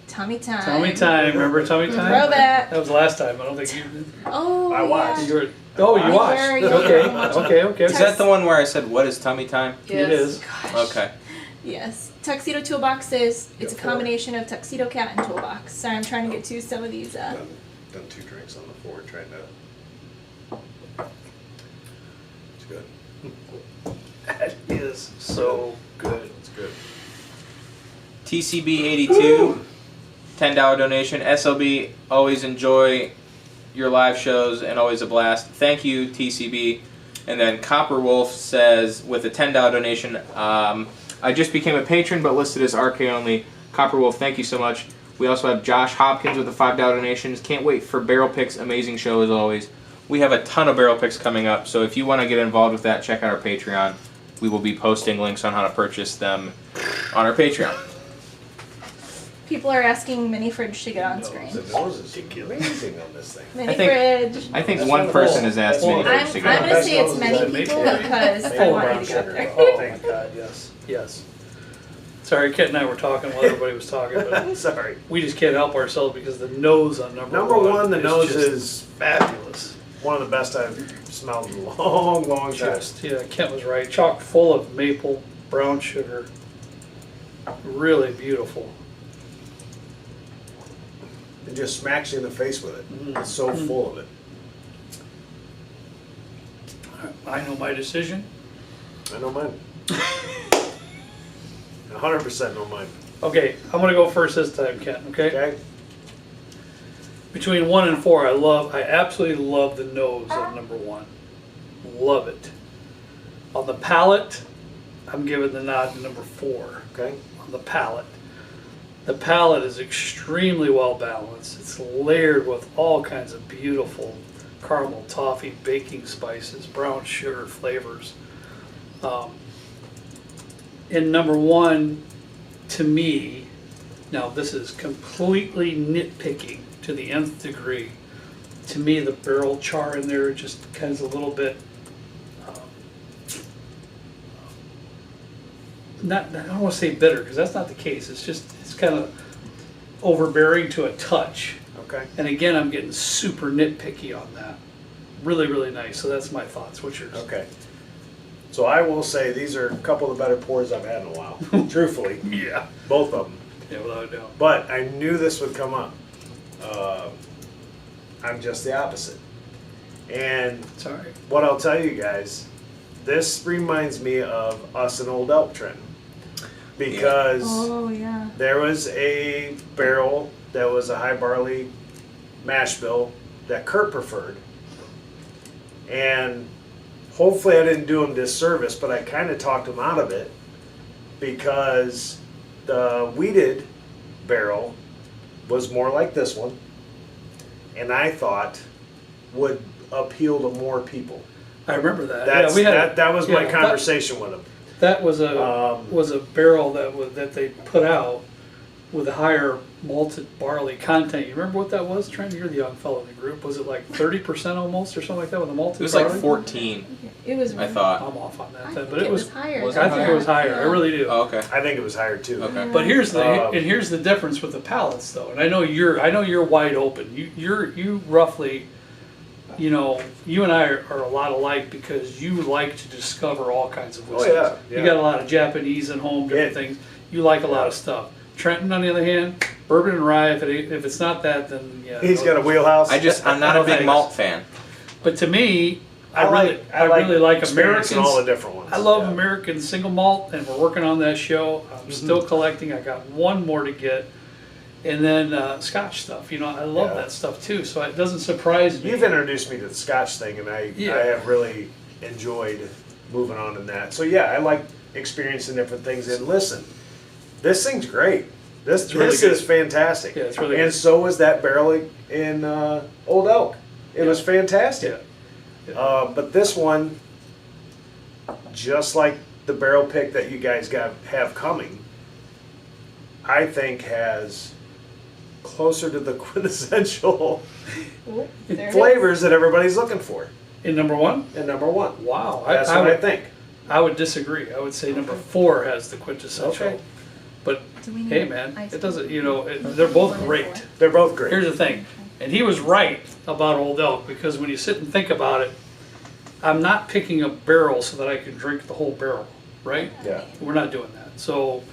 Tummy Time. Tummy Time. Remember Tummy Time? Throwback. That was the last time. I don't think you did. Oh, I watched. yeah. You were, oh, you We watched. were, yeah. Okay. Is that the one where I said, what is tummy time? It is. Gosh. Okay. Yes. Tuxedo Toolbox says it's a Yeah, 4. combination of Tuxedo Cat and Toolbox. Sorry, I'm trying to get to some of these. Done 2 drinks on the 4, trying to. It's good. That is so good. It's good. TCB82, $10 donation. SLB, always enjoy your live shows and always a blast. Thank you, TCB. And then Copper Wolf says, with a $10 donation, I just became a patron but listed as RK only. Copper Wolf, thank you so much. We also have Josh Hopkins with a $5 donation. Can't wait for Barrel Picks. Amazing show as always. We have a ton of Barrel Picks coming up, so if you want to get involved with that, check out our Patreon. We will be posting links on how to purchase them on our Patreon. People are asking mini fridge to get on screen. The nose is amazing on this thing. Mini think- fridge. I think That's one wonderful. person has asked me That's to I'm go. gonna say it's Best many noses people that make because I Full want you brown to get sugar. there. Oh my God, yes, yes. Sorry, Kent and I were talking while everybody was talking, but Sorry. we just can't help ourselves because the nose on number Number 1, the nose just is fabulous. one of the best I've smelled in a long, long time. Just, yeah, Kent was right. Chock full of maple, brown sugar. Really beautiful. It just smacks you in the face with it. Mm. It's so full of it. I know my decision. I know mine. 100% know mine. Okay, I'm gonna go first this time, Kent, okay? Okay? Between 1 and 4, I absolutely love the nose of number 1. Love it. On the palate, I'm giving the nod to number 4. Okay? On the palate. The palate is extremely well balanced. It's layered with all kinds of beautiful caramel, toffee, baking spices, brown sugar flavors. In number 1, to me, now this is completely nitpicking to the nth degree. To me, the barrel char in there just kind of a little bit, I don't want to say bitter because that's not the case. It's kind of overbearing to a touch. Okay. And again, I'm getting super nitpicky on that. Really, really nice. So that's my thoughts. What's yours? Okay. So I will say these are a couple of the better pours I've had in a while. Truthfully. Yeah. Both of them. Yeah, without a doubt. But I knew this would come up. I'm just the opposite. And Sorry. what I'll tell you guys, this reminds me of us in Old Elk, Trenton. Because Oh yeah. there was a barrel that was a high barley mash bill that Kurt preferred. And hopefully I didn't do him disservice, but I kind of talked him out of it because the wheated barrel was more like this one, and I thought would appeal to more people. I remember that. That's, yeah, we had that was my yeah, conversation with him. That was a barrel that they put out with a higher malted barley content. You remember what that was, Trent? You're the young fellow in the group. Was it like 30% almost or something like that with the malted It was barley? like 14, It was. I thought. I'm off on that, I then, think but it was. higher. was than it I think it was that. higher. I really do. Oh, okay. I think it was higher too. Okay. But here's Um, here's the difference with the palates though, and I know you're wide open. You roughly, you know, you and I are a lot alike because you like to discover all kinds of whiskeys. Oh, yeah. You got a lot of Japanese at home, different Yeah. things. You like a lot Yeah. of stuff. Trenton, on the other hand, bourbon and rye. If it's not that, then yeah. He's no. got a wheelhouse. I'm not a big Thanks. malt fan. But to me, I I really like experiencing Americans. all the different ones. I love Yeah. American single malt, and we're working on that show. I'm still collecting. I got one more to get, and then Scotch stuff. You know, I love Yeah. that stuff too. So it doesn't surprise me. You've introduced me to the Scotch thing, and I Yeah. have really enjoyed moving on in that. So yeah, I like experiencing different things. And listen, this thing's great. This really this good. is fantastic. Yeah, it's really and good. so was that barrel in Old Elk. It was fantastic. Yeah. But this one, just like the barrel pick that you guys have coming, I think has closer to the quintessential Oh, there it is. flavors that everybody's looking for. In number one, And number one. wow, That's I what I would, think. I would disagree. I would say number 4 has the quintessential. Okay. But Do we need hey, man, ice it cream? doesn't. You know, they're both great. They're both great. Here's the thing, and he was right about Old Elk because when you sit and think about it, I'm not picking a barrel so that I can drink the whole barrel, right? Yeah. We're not doing that. So,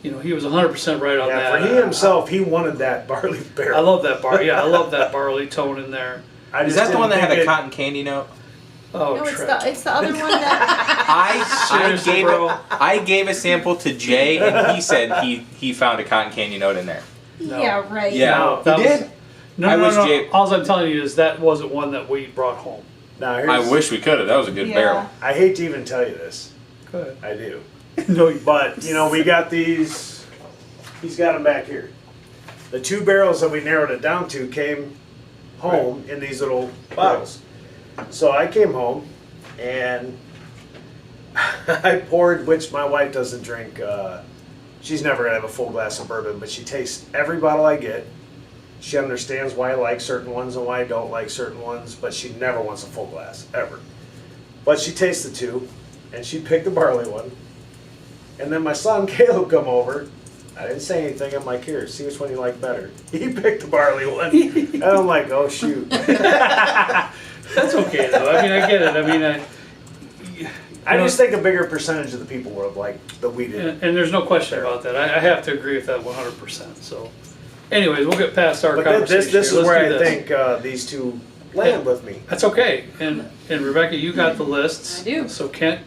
you know, he was 100% right on Yeah, that. for he himself, he wanted that barley barrel. I love that bar. Yeah, I love that barley tone in there. I Is just that the didn't one that had think a it- cotton candy note? Oh, No, Trent. it's the other one that. I Seriously, gave bro. I gave a sample to Jay, and he said he found a cotton candy note in there. No. Yeah, right. Yeah. No, He that was- did? No, I no, wish no. Jay- All I'm telling you is that wasn't one that we brought home. Now, I here's, wish we could have. That was a good Yeah. barrel. I hate to even tell you this. Good. I do. No, you. But, you know, we got these, he's got them back here. The 2 barrels that we narrowed it down to came home in these little bottles. So I came home and I poured, which my wife doesn't drink, she's never gonna have a full glass of bourbon, but she tastes every bottle I get. She understands why I like certain ones and why I don't like certain ones, but she never wants a full glass, ever. But she tasted 2, and she picked the barley one. And then my son Caleb come over. I didn't say anything. I'm like, here, see which one you like better. He picked the barley one. And I'm like, oh, shoot. That's okay, though. I mean, I get it. I mean, I just think a bigger percentage of the people would like the wheated. and there's no question about that. I have to agree with that 100%. So, anyways, we'll get past our But conversation. this is Let's where do I this. think these two land with me. That's okay. And Rebecca, you got the lists. I do. So Kent,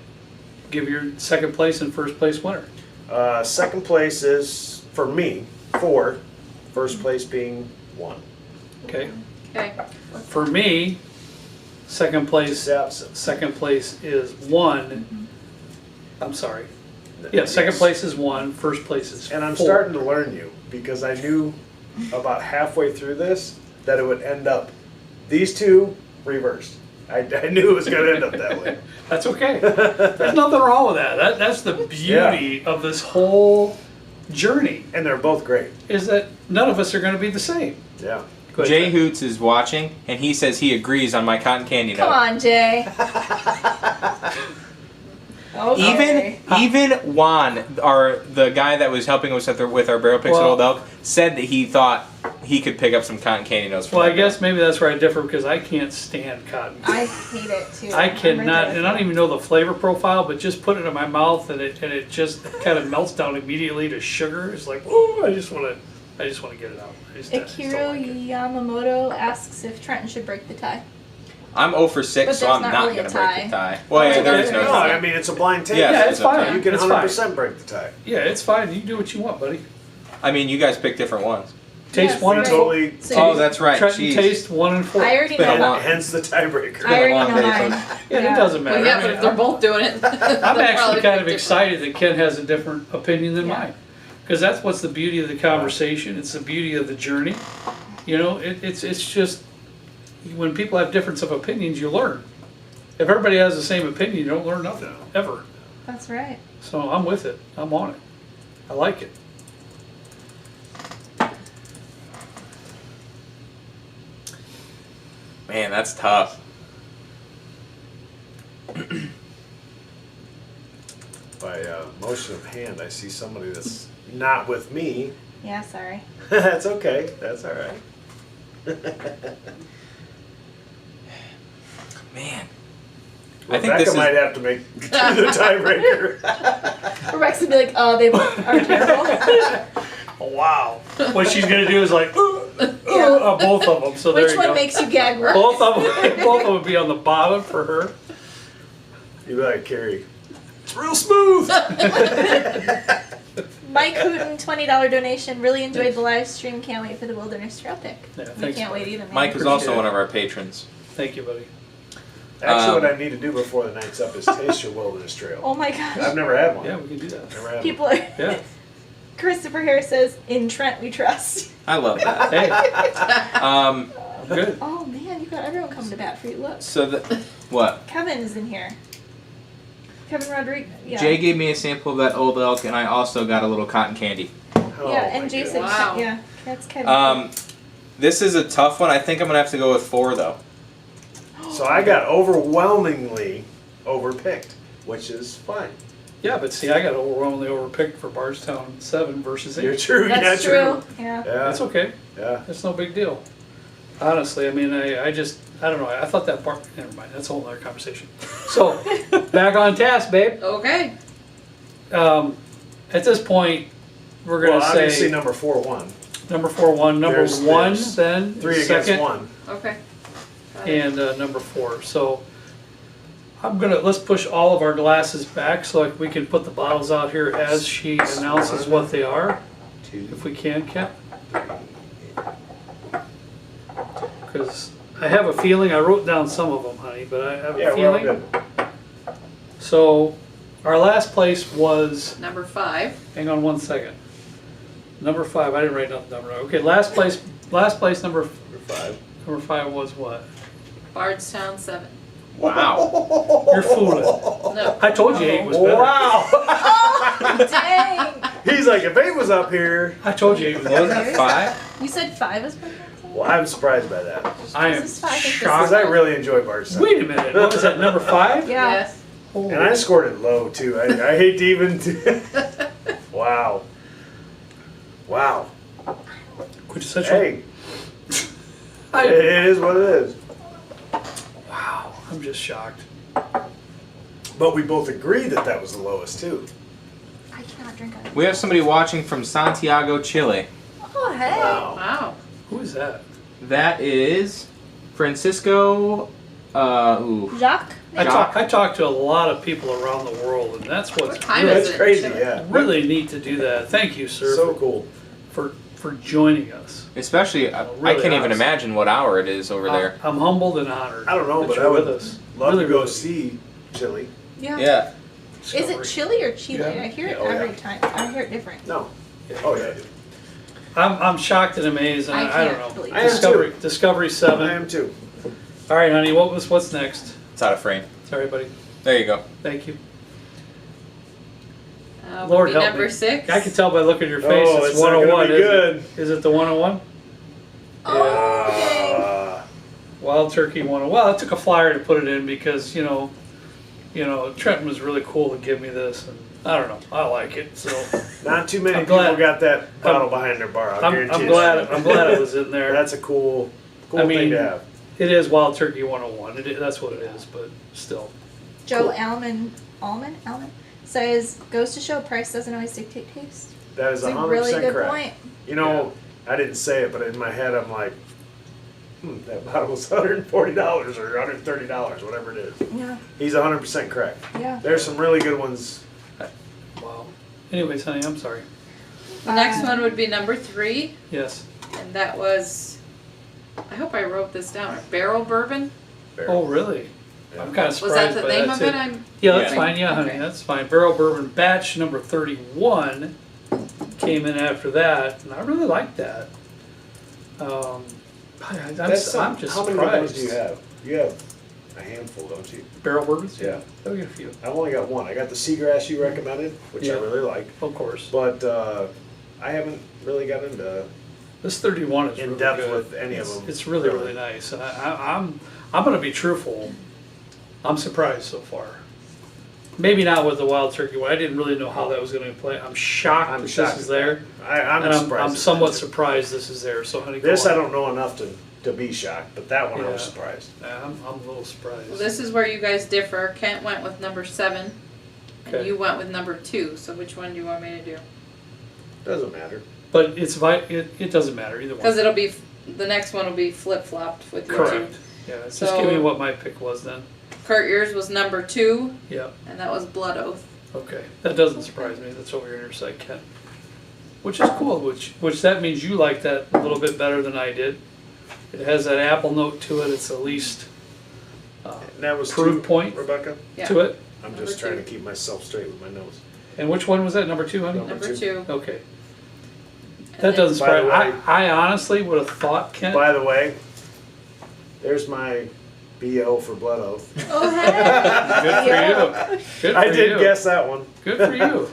give your second place and first place winner. Second place is, for me, 4. First place being 1. Okay. Okay. For me, second place. Absent. Second place is 1. I'm sorry. Yeah, second place is 1. First place is 4. And I'm starting to learn you, because I knew about halfway through this that it would end up, these two reversed. I knew it was going to end up that way. That's okay. There's nothing wrong with that. That's the beauty of this whole journey, And they're both great. is that none of us are going to be the same. Yeah. Go ahead, Jay Ted. Hoots is watching, and he says he agrees on my cotton candy Come note. on, Jay. Okay. Even Juan, the guy that was helping us with our barrel picks at Well- Old Elk, said that he thought he could pick up some cotton candy notes from Well, I that guess maybe that's where I differ because I can't stand cotton. I hate it too. I I'm right cannot, there. and I don't even know the flavor profile, but just put it in my mouth and it just kind of melts down immediately to sugar. It's like, oh, I just want to get it out. I just don't Akiro like it. Yamamoto asks if Trenton should break the tie. I'm 0 for 6, But so there's I'm not not really going a to break tie. the tie. Well, yeah, there is no No, tie. I mean, it's a blind taste. Yeah, Yeah, it's there's no fine. tie. You can It's 100% break the tie. Yeah, it's fine. You do what you want, buddy. I mean, you guys pick different ones. Taste Yes, 1 and right. 4. Totally. So Oh, you- that's right. Trenton Jeez. taste 1 and 4. I already been know a long- mine. Hence the tiebreaker. I already long know day, mine. folks. Yeah, it doesn't matter. Well, yeah, I but mean, if they're both doing it, I'm actually kind of excited that Ken has a different opinion than Yeah. mine, because that's what's the beauty of the conversation. It's the beauty of the journey. You know, it's just when people have difference of opinions, you learn. If everybody has the same opinion, you don't learn nothing ever. That's right. So I'm with it. I'm on it. I like it. Man, that's tough. By motion of hand, I see somebody that's not with me. Yeah, sorry. That's okay. That's all right. Man. I Rebecca think this is... might have to make do the tiebreaker. Rebecca's gonna be like, oh, they both are terrible. Oh, wow. What she's gonna do is like, Yeah. both of them. So there Which you one go. makes you gag worse? Both of them would be on the bottom for her. You'd be like, Carrie, it's real smooth. Mike Hooten, $20 donation. Really enjoyed the live stream. Can't wait for the Wilderness Trail pick. Yeah, We thanks, can't buddy. wait either. Man. Mike is also Appreciate one it. of our patrons. Thank you, buddy. Actually, what I need to do before the night's up is taste your wilderness trail. Oh my gosh. I've never had one. Yeah, we can do that. Never had People are. Yeah. Christopher Harris says, "In Trent we trust." I love that. Hey, Um, I'm good. Oh man, you got everyone coming to bat for you. Look, so the... What? Kevin is in here. Kevin Rodriguez. Yeah. Jay gave me a sample of that Old Elk, and I also got a little cotton candy. one. Oh, Yeah, my and Jason. goodness. Wow. Yeah, that's Kevin. This is a tough one. I think I'm going to have to go with 4, though. So I got overwhelmingly overpicked, which is fine. Yeah, but see, I got overwhelmingly overpicked for Bardstown 7 versus 8. You're true. That's yeah, true. Yeah. Yeah. That's okay. Yeah. That's no big deal. Honestly, I mean, I don't know. I thought that part, never mind. That's a whole other conversation. So, back on task, babe. okay. At this point, we're going Well, to obviously say number 4 won. number 4 won, number There's 1 then, 3 second, against 1. Okay. and number 4. So, let's push all of our glasses back so like we can put the bottles out here as she announces what they are, 2. if we can, Kat. Because I have a feeling, I wrote down some of them, honey, but I have Yeah, a we're all feeling. good. So, our last place was, Number 5. hang on one second. Number 5, I didn't write down the number. Okay, last place number Number 5 was what? Bardstown 7. Wow. You're fooling. No. I told you 8 was better. Wow! Dang. He's He's like, if 8 was up here, I told you. What was that, 5? You said 5 is perfect? well, I'm surprised by that. I am This is fine, I think this is Because shocked. I really enjoy Bart's. Wait a minute. What was that, number 5? Yeah. Yes. And I scored it low too. I hate to even. Wow. Wow. Quintessential. Hey, it is what it is. Wow. I'm just shocked. But we both agree that that was the lowest too. I cannot drink it. We have somebody watching from Santiago, Chile. Oh, hey. Wow. Wow. Who is that? That is Francisco. Jacques? I talk to a lot of people around the world, and that's what's What time really, is That's it? crazy, Chili? yeah. really neat to do that. Thank you, sir, So cool. for joining us. Especially, I Really can't even nice. imagine what hour it is over there. I'm humbled and honored. I don't know, that but you're I would with us. love Really, to go really. see Chile. Yeah. Yeah. Is it Discovery. chili or Chile? Yeah. I hear it Oh, yeah. every time. I hear it different. No. Oh yeah, I do. I'm shocked and amazed, and I can't don't know. believe I am it. Discovery I 7. am too. All right, honey. What's next? It's out of frame. Sorry, buddy. There you go. Thank you. Would Lord be help number me. 6. I can tell by looking at your face. Oh, it's it's not gonna 101. be Is good. it? Is it the 101? Uh, Wild Turkey 101. Well, I took a flyer to put it in because Trenton was really cool to give me this, and I don't know. I like it, so not too many I'm people glad- got that bottle behind their bar. I'll I'm guarantee you. glad it was in there. That's a cool I thing mean, to have. It is Wild Turkey 101. That's what it is, but still. Joe Cool. Alman says, goes to show price doesn't always dictate taste. That is It's a 100% really good correct. point. You know, I didn't say it, but in my head, I'm like, that bottle was $140 or $130, whatever it is. Yeah. He's 100% correct. Yeah. There's some really good ones. Wow. Anyways, honey, I'm sorry. The next one would be number 3, Yes. and that was, I hope I wrote this down, Barrel Bourbon. Oh, really? Yeah. I'm kind of Was surprised that the by name that of it? too. I'm Yeah, that's Yeah. fine. Yeah, honey, Okay. that's fine. Barrel Bourbon batch number 31 came in after that, and I really like that. I'm just How many of those surprised. do you have? You have a handful, don't you? Barrel bourbons? Yeah. I'll get a few. I've only got one. I got the seagrass you recommended, which I Yeah. really like. Of course. But I haven't really got into This 31 is in really depth good. with any of them. It's really, really nice. And I'm going to be truthful. I'm surprised so far. Maybe not with the Wild Turkey one. I didn't really know how that was going to play. I'm shocked that this is there. I'm And surprised. I'm at somewhat that, too. surprised this is there. So, honey, go This on. I don't know enough to be shocked, but that one I was Yeah. surprised. Yeah, I'm a little surprised. Well, this is where you guys differ. Kent went with number 7, and Okay. you went with number 2. So which one do you want me to do? Doesn't matter. But it doesn't matter either one. Because it'll be, the next one will be flip-flopped with your Correct. 2. Yeah, just So- give me what my pick was then. Kurt, yours was number 2, Yeah. and that was Blood Oath. Okay. That doesn't surprise me. That's over your side, Kent. Which is cool. Which that means you like that a little bit better than I did. It has that apple note to it. It's at least And that was proof 2, point Rebecca. Yeah. to it. I'm Number just trying 2. to keep myself straight with my nose. And which one was that? Number 2, honey? Number Number 2. Okay. And That then- doesn't By the surprise way- I honestly would have thought, Kent. By the way, there's my BO for Blood Oath. Oh, hey. Good for you. Good for I did you. guess that one. Good for you.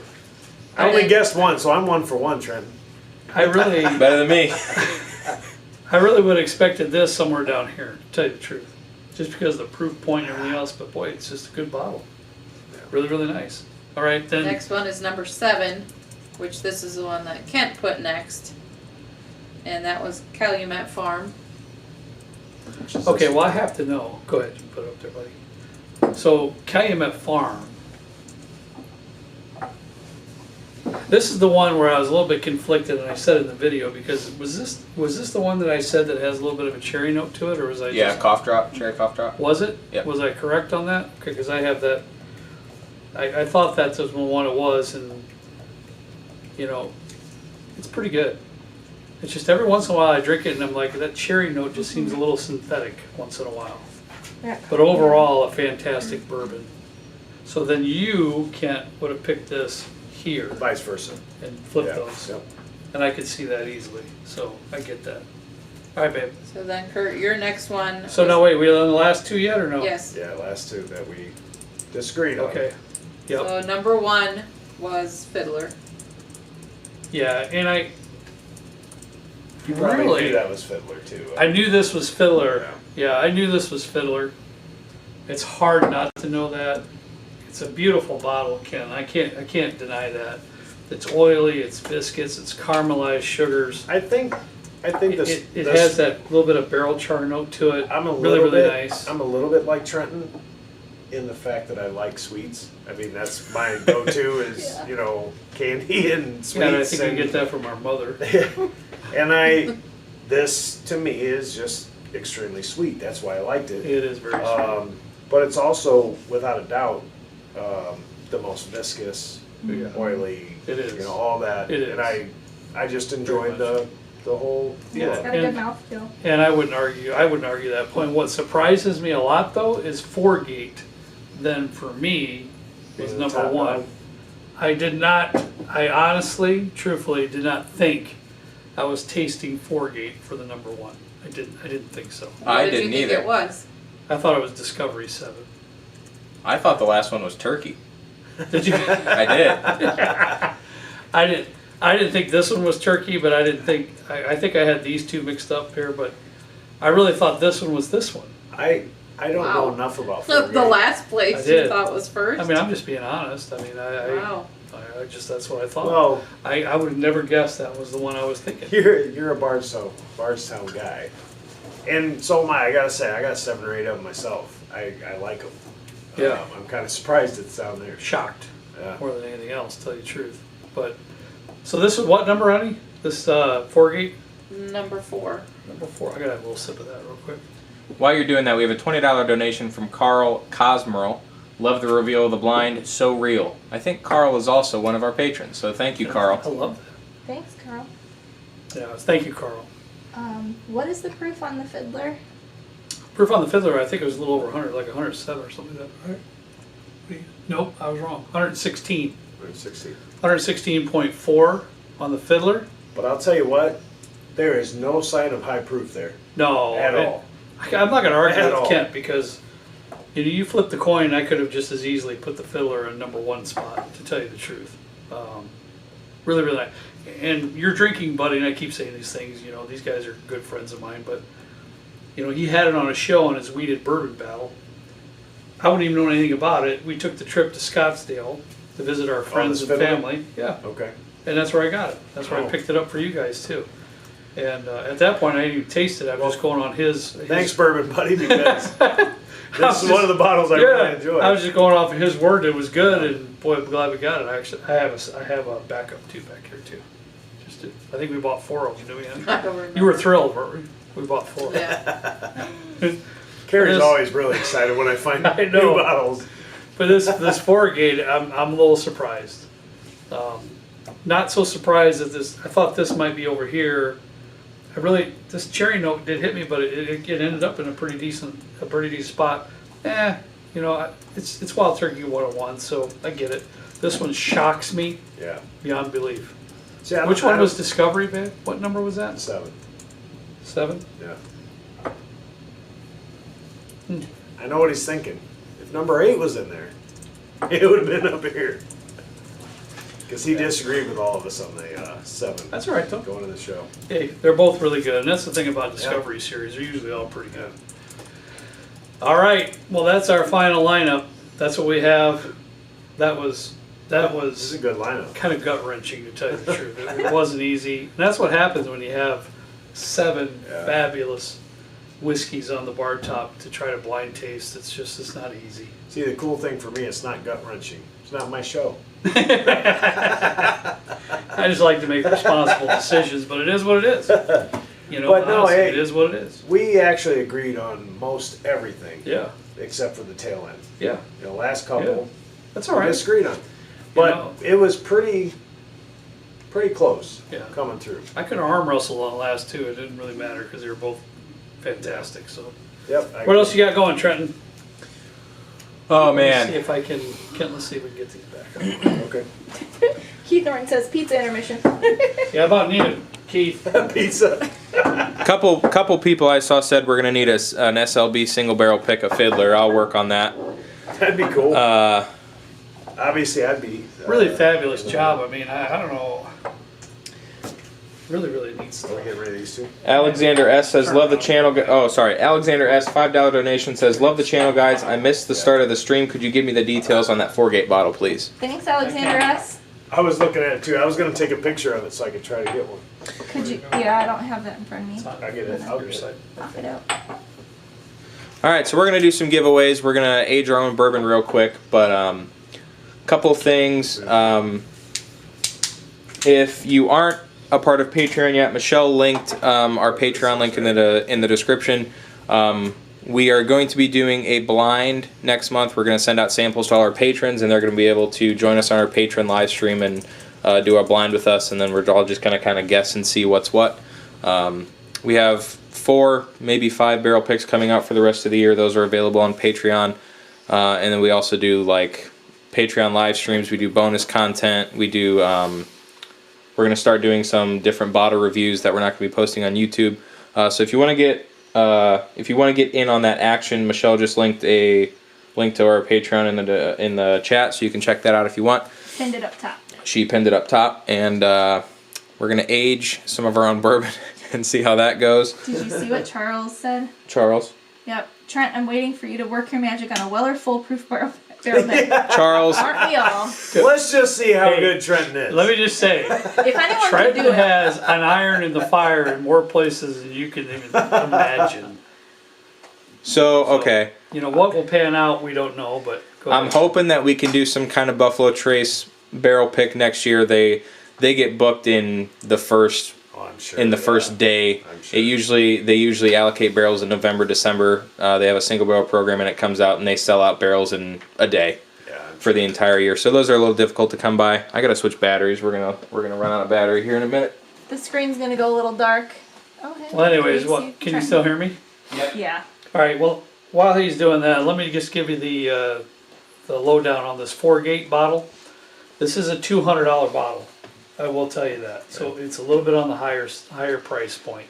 I only then- guessed one, so I'm 1 for 1, Trent. I really Better than me. would have expected this somewhere down here, to tell you the truth. Just because of the proof point and everything else, but boy, it's just a good bottle. Really, really nice. All right, then. Next one is number 7, which this is the one that Kent put next. And that was Calumet Farm. which is Okay, this- well, I have to know. Go ahead, you put it up there, buddy. So, Calumet Farm. This is the one where I was a little bit conflicted, and I said in the video, because was this the one that I said that has a little bit of a cherry note to it, or was I Yeah, just... cough drop, cherry cough drop. Was it? Yep. Was I correct on that? Okay, because I have that, I thought that's the one it was, and, it's pretty good. It's just every once in a while I drink it and I'm like, that cherry note just seems a little synthetic once in a while. Yeah. But overall, a fantastic bourbon. So then you, Kent, would have picked this here Vice versa. and flipped Yeah, those. yep. And I could see that easily, so I get that. All right, babe. So then Kurt, your next one. So now wait, we on the last two yet or no? Yes. Yeah, last 2 that we disagreed on. Okay. Yep. So number 1 was Fiddler. Yeah, and You probably really, knew that was Fiddler too. I knew this was Fiddler. Yeah, I knew this was Fiddler. It's hard not to know that. It's a beautiful bottle, Ken. I can't deny that. It's oily, it's biscuits, it's caramelized sugars. I think this It has that little bit of barrel char note to it. I'm a really, little really bit, nice. I'm a little bit like Trenton in the fact that I like sweets. I mean, that's my go-to is, Yeah. you know, candy and sweets. Yeah, and I think and, we get that from our mother. and this to me is just extremely sweet. That's why I liked it. It is very sweet. But it's also, without a doubt, the most viscous, Yeah. oily, It is. you know, all that. It And is. I just Very enjoyed much. the whole Yeah. It's got a good mouthfeel. And I wouldn't argue that point. What surprises me a lot though is Fourgate. Then for me is Was it number top one. dog? I honestly, truthfully did not think I was tasting Fourgate for the number one. I didn't think so. What I did didn't you think either. it was? I thought it was Discovery 7. I thought the last one was turkey. Did you? I did. I didn't think this one was turkey, but I think I had these two mixed up here, but I really thought this one was this one. I don't know Wow. enough about The Fourgate. last I place did. you thought was first? I mean, I'm just being honest. I mean, Wow. I just, that's what I thought. Well, I would have never guessed that was the one I was thinking. you're a Bardstown guy, and so am I. I gotta say, I got 7 or 8 of them myself. I like them. Yeah. I'm kind of surprised it's down there. Shocked Yeah. more than anything else, to tell you the truth. But, so this is what number, honey? This Fourgate? Number 4. Number 4. I gotta have a little sip of that real quick. While you're doing that, we have a $20 donation from Carl Cosmerl. Love the reveal of the blind, so real. I think Carl is also one of our patrons, so thank you, Carl. I love that. Thanks, Carl. Yeah, thank you, Carl. What is the proof on the Fiddler? Proof on the Fiddler, I think it was a little over 100, like 107 or something like that, right? Nope, I was wrong. 116. 160. 116.4 on the Fiddler. But I'll tell you what, there is no sign of high proof there No. at all. I'm not going to argue At with all. Kent because you flip the coin. I could have just as easily put the Fiddler in number 1 spot, to tell you the truth. Really, really nice. And your drinking buddy, and I keep saying these things, these guys are good friends of mine, but he had it on a show on his weeded bourbon battle. I wouldn't even know anything about it. We took the trip to Scottsdale to visit our friends this and Fiddler? family. Yeah. Okay. And that's where I got it. That's where I Oh. picked it up for you guys too. And at that point, I didn't even taste it. I was just going on his. Thanks, Bourbon Buddy, because I this was is one of the bottles I really enjoy. I was just going off of his word. It was good, and boy, I'm glad we got it. I have a backup too back here too. I think we bought 4 of them, didn't we? I Andy? don't remember. You were thrilled, weren't we? We bought 4. Yeah. Carrie's This- always really excited when I find I new know. bottles. But this Fourgate, I'm a little surprised. Not so surprised that this. I thought this might be over here. This cherry note did hit me, but it ended up in a pretty decent spot. It's Wild Turkey 101, so I get it. This one shocks me Yeah. beyond belief. See, I Which don't- one was Discovery, babe? What number was that? 7. 7? Yeah. Hmm. I know what he's thinking. If number 8 was in there, it would have been up here. Because he disagreed with all of us on the 7. That's all right, though. Going to the show. Hey, they're both really good, and that's the thing about Discovery series. They're usually all pretty good. All right, well, that's our final lineup. That's what we have. That was This is a good lineup. kind of gut wrenching, to tell you the truth. It wasn't easy. And that's what happens when you have 7 Yeah. fabulous whiskeys on the bar top to try to blind taste. It's not easy. See, the cool thing for me, it's not gut wrenching. It's not my show. I just like to make responsible decisions, but it is what it is. But no, honestly, hey. it is what it is. We actually agreed on most everything Yeah, except for the tail end. yeah, Last couple that's all we right. disagreed on. But know. it was pretty close Yeah. coming through. I could arm wrestle on the last 2. It didn't really matter because they were both fantastic. So, Yep. what else you got going, Trenton? Oh, Let's see man. if I can. Let's see if we can get these back. Okay. Keith Oren says pizza intermission. Yeah, about need it, Keith. Pizza. Couple people I saw said we're going to need an SLB single barrel pick of Fiddler. I'll work on that. That'd be cool. Uh, Obviously, I'd be. Really fabulous job. I mean, I don't know. really, really neat So we stuff. get rid of these two. Alexander S says, love the channel. Oh, sorry. Alexander S, $5 donation says, love the channel, guys. I missed the start of the stream. Could you give me the details on that 4-gate bottle, please? Thanks, Alexander S. I was looking at it too. I was going to take a picture of it so I could try to get one. Could you? Yeah, I don't have that in front of me. I get it. I'll get it. Pop it out. All right, so we're going to do some giveaways. We're going to age our own bourbon real quick, but a couple things. If you aren't a part of Patreon yet, Michelle linked our Patreon link in the description. We are going to be doing a blind next month. We're going to send out samples to all our patrons, and they're going to be able to join us on our Patreon live stream and do our blind with us, and then we're all just going to kind of guess and see what's what. We have 4, maybe 5 barrel picks coming out for the rest of the year. Those are available on Patreon. And then we also do like Patreon live streams. We do bonus content. We do. We're going to start doing some different bottle reviews that we're not going to be posting on YouTube. So if you want to get in on that action, Michelle just linked a link to our Patreon in the chat, so you can check that out if you want. Pinned it up top. She pinned it up top, and we're going to age some of our own bourbon and see how that goes. Did you see what Charles said? Charles? Yep. Trent, I'm waiting for you to work your magic on a Weller foolproof barrel pick. Charles. Aren't we all? Let's just see how Hey, good Trenton is. Let me just say, If anyone could Trenton do it. has an iron in the fire in more places than you can even imagine. So, okay. You know, what will pan out, we don't know, but go I'm ahead. hoping that we can do some kind of Buffalo Trace barrel pick next year. They get booked in the first I'm sure. in the first day. I'm sure. They usually allocate barrels in November, December. They have a single barrel program, and it comes out and they sell out barrels in a day for the entire year. So those are a little difficult to come by. I gotta switch batteries. We're gonna run out of battery here in a minute. The screen's gonna go a little dark. Okay. Well, anyways, You see what, can you Trent? still hear me? Yeah. All right, well, while he's doing that, let me just give you the lowdown on this 4-gate bottle. This is a $200 bottle. I will tell you that. So it's a little bit on the higher price point.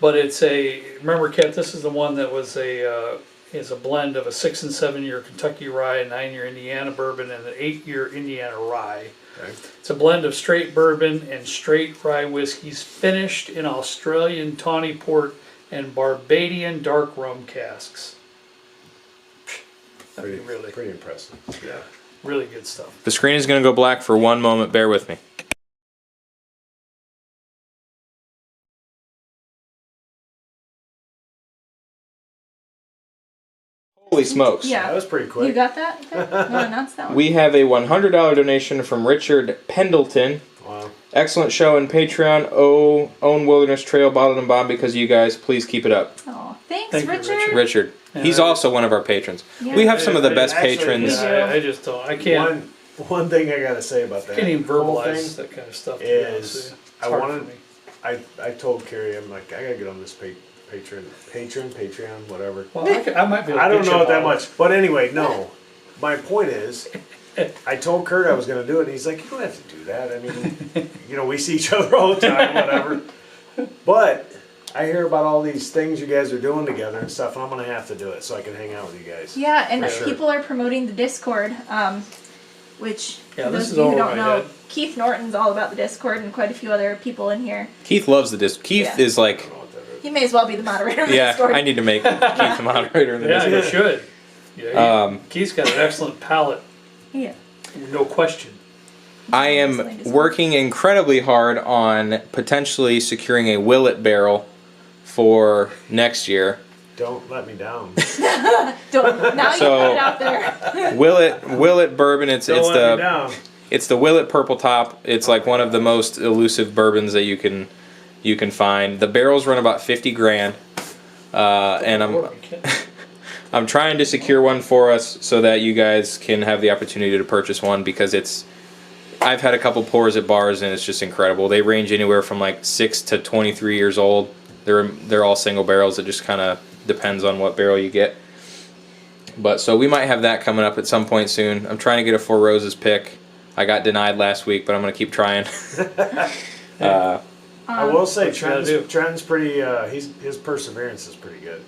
But it's remember, Kat, this is the one that was is a blend of a 6 and 7 year Kentucky rye, a 9-year Indiana bourbon, and an 8-year Indiana rye. Okay. It's a blend of straight bourbon and straight rye whiskeys finished in Australian tawny port and Barbadian dark rum casks. Pretty, really, pretty impressive. Yeah. really good stuff. The screen is gonna go black for one moment. Bear with me. Holy smokes. Yeah. That was pretty You quick. got that? Okay. Want to announce that one? We have a $100 donation from Richard Pendleton. Wow. Excellent show and Patreon. Own Wilderness Trail bottled and bond because of you guys. Please keep it up. Oh, thanks, Thank you, Richard. Richard. Yeah, He's also one of our patrons. Yeah. We have some of the best Actually, patrons. Yeah, I just don't. I can't. One thing I gotta say about that. Can't even whole verbalize thing that kind of stuff. To be honest is with you. It's I hard wanted. for me. I told Carrie, I'm like, I gotta get on this Patreon, whatever. Well, I might be able to I don't get you know a it that bottle. much, but anyway, no. My point is, I told Kurt I was gonna do it, and he's like, you don't have to do that. I mean, you know, we see each other all the time, whatever. But I hear about all these things you guys are doing together and stuff, and I'm gonna have to do it so I can hang out with you guys. Yeah, and For sure. people are promoting the Discord, which Yeah, for this those is of you who over don't my know, head. Keith Norton's all about the Discord and quite a few other people in here. Keith loves the disc. Keith Yeah. is like, He may as well be the moderator of the yeah, Discord. I need to make Keith the moderator of the Yeah, Discord. you should. Yeah, Um, Keith's got an excellent palate, Yeah. no question. I am working incredibly hard on potentially securing a Willet barrel for next year. Don't let me down. Don't, now you So- put it out there. Willet bourbon. It's Don't let me the down. it's the Willet Purple Top. It's like one of the most elusive bourbons that you can find. The barrels run about 50 grand, and I'm trying to secure one for us so that you guys can have the opportunity to purchase one because I've had a couple pours at bars and it's just incredible. They range anywhere from like 6 to 23 years old. They're all single barrels. It just kind of depends on what barrel you get. But so we might have that coming up at some point soon. I'm trying to get a Four Roses pick. I got denied last week, but I'm gonna keep trying. I will say, what you gotta do. Trent's pretty. His perseverance is pretty good.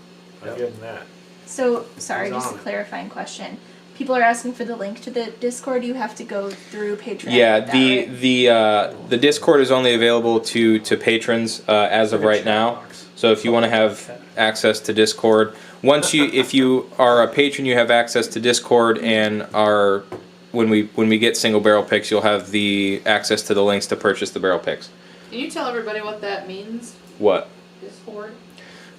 I'll give him that. So, sorry, He's just on a it. clarifying question. people are asking for the link to the Discord. You have to go through Patreon. Yeah, with that, right? the Discord is only available to patrons as of right now. So if you want to have access to Discord, if you are a patron, you have access to Discord, and when we get single barrel picks, you'll have the access to the links to purchase the barrel picks. Can you tell everybody what that means? What? Discord?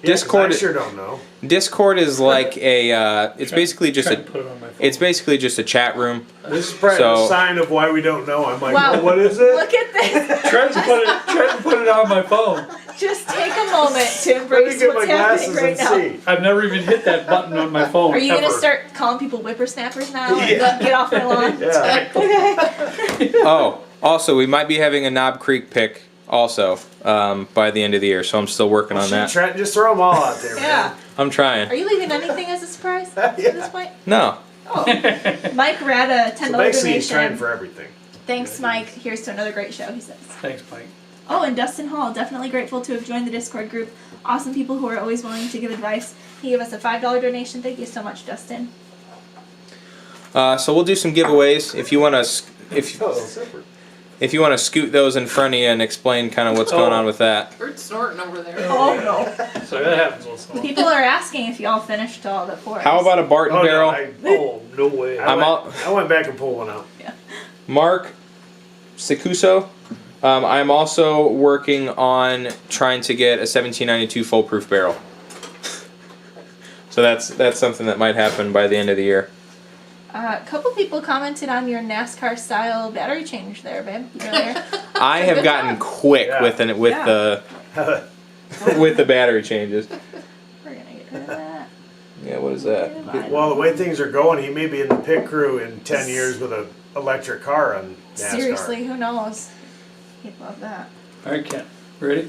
Discord. I sure don't know. Discord is like a. It's basically just Try to put it on my phone. It's basically just a chat room. This is probably So- a sign of why we don't know. I'm like, Wow. well, what is it? Look at this. Try to put it on my phone. Just take a moment to Let me embrace get my what's happening glasses right and now. see. I've never even hit that button on my phone. Are you ever. gonna start calling people whippersnappers now? And Yeah. get off my lawn. Yeah. Okay. Oh, also, we might be having a Knob Creek pick also by the end of the year, so I'm still working on that. Trent, just throw them all out there, Yeah. I'm trying. Are you leaving anything as a surprise at this point? No. Oh. Mike Rada, $10 So basically, he's trying donation. for everything. Thanks, Mike. Here's to another great show, he says. Thanks, Mike. Oh, and Dustin Hall, definitely grateful to have joined the Discord group. Awesome people who are always willing to give advice. He gave us a $5 donation. Thank you so much, Dustin. So we'll do some giveaways. If you want to, Separate. if you want to scoot those in front of you and explain kind of what's going on with that. Bert's snorting over there. Oh, no. So that happens once in a while. People are asking if y'all finished all the pours. How about a Barton Oh, barrel? No way. I went back and pulled one out. Mark Secuso. I'm also working on trying to get a 1792 foolproof barrel. So that's something that might happen by the end of the year. A couple people commented on your NASCAR style battery change there, babe. Earlier. I have Good gotten job. quick Yeah. with Yeah. with the battery changes. We're gonna get rid of that. Yeah, what is that? Well, the way things are going, he may be in the pit crew in 10 years with an electric car on NASCAR. Seriously, who knows? He'd love that. All right, Ken. Ready?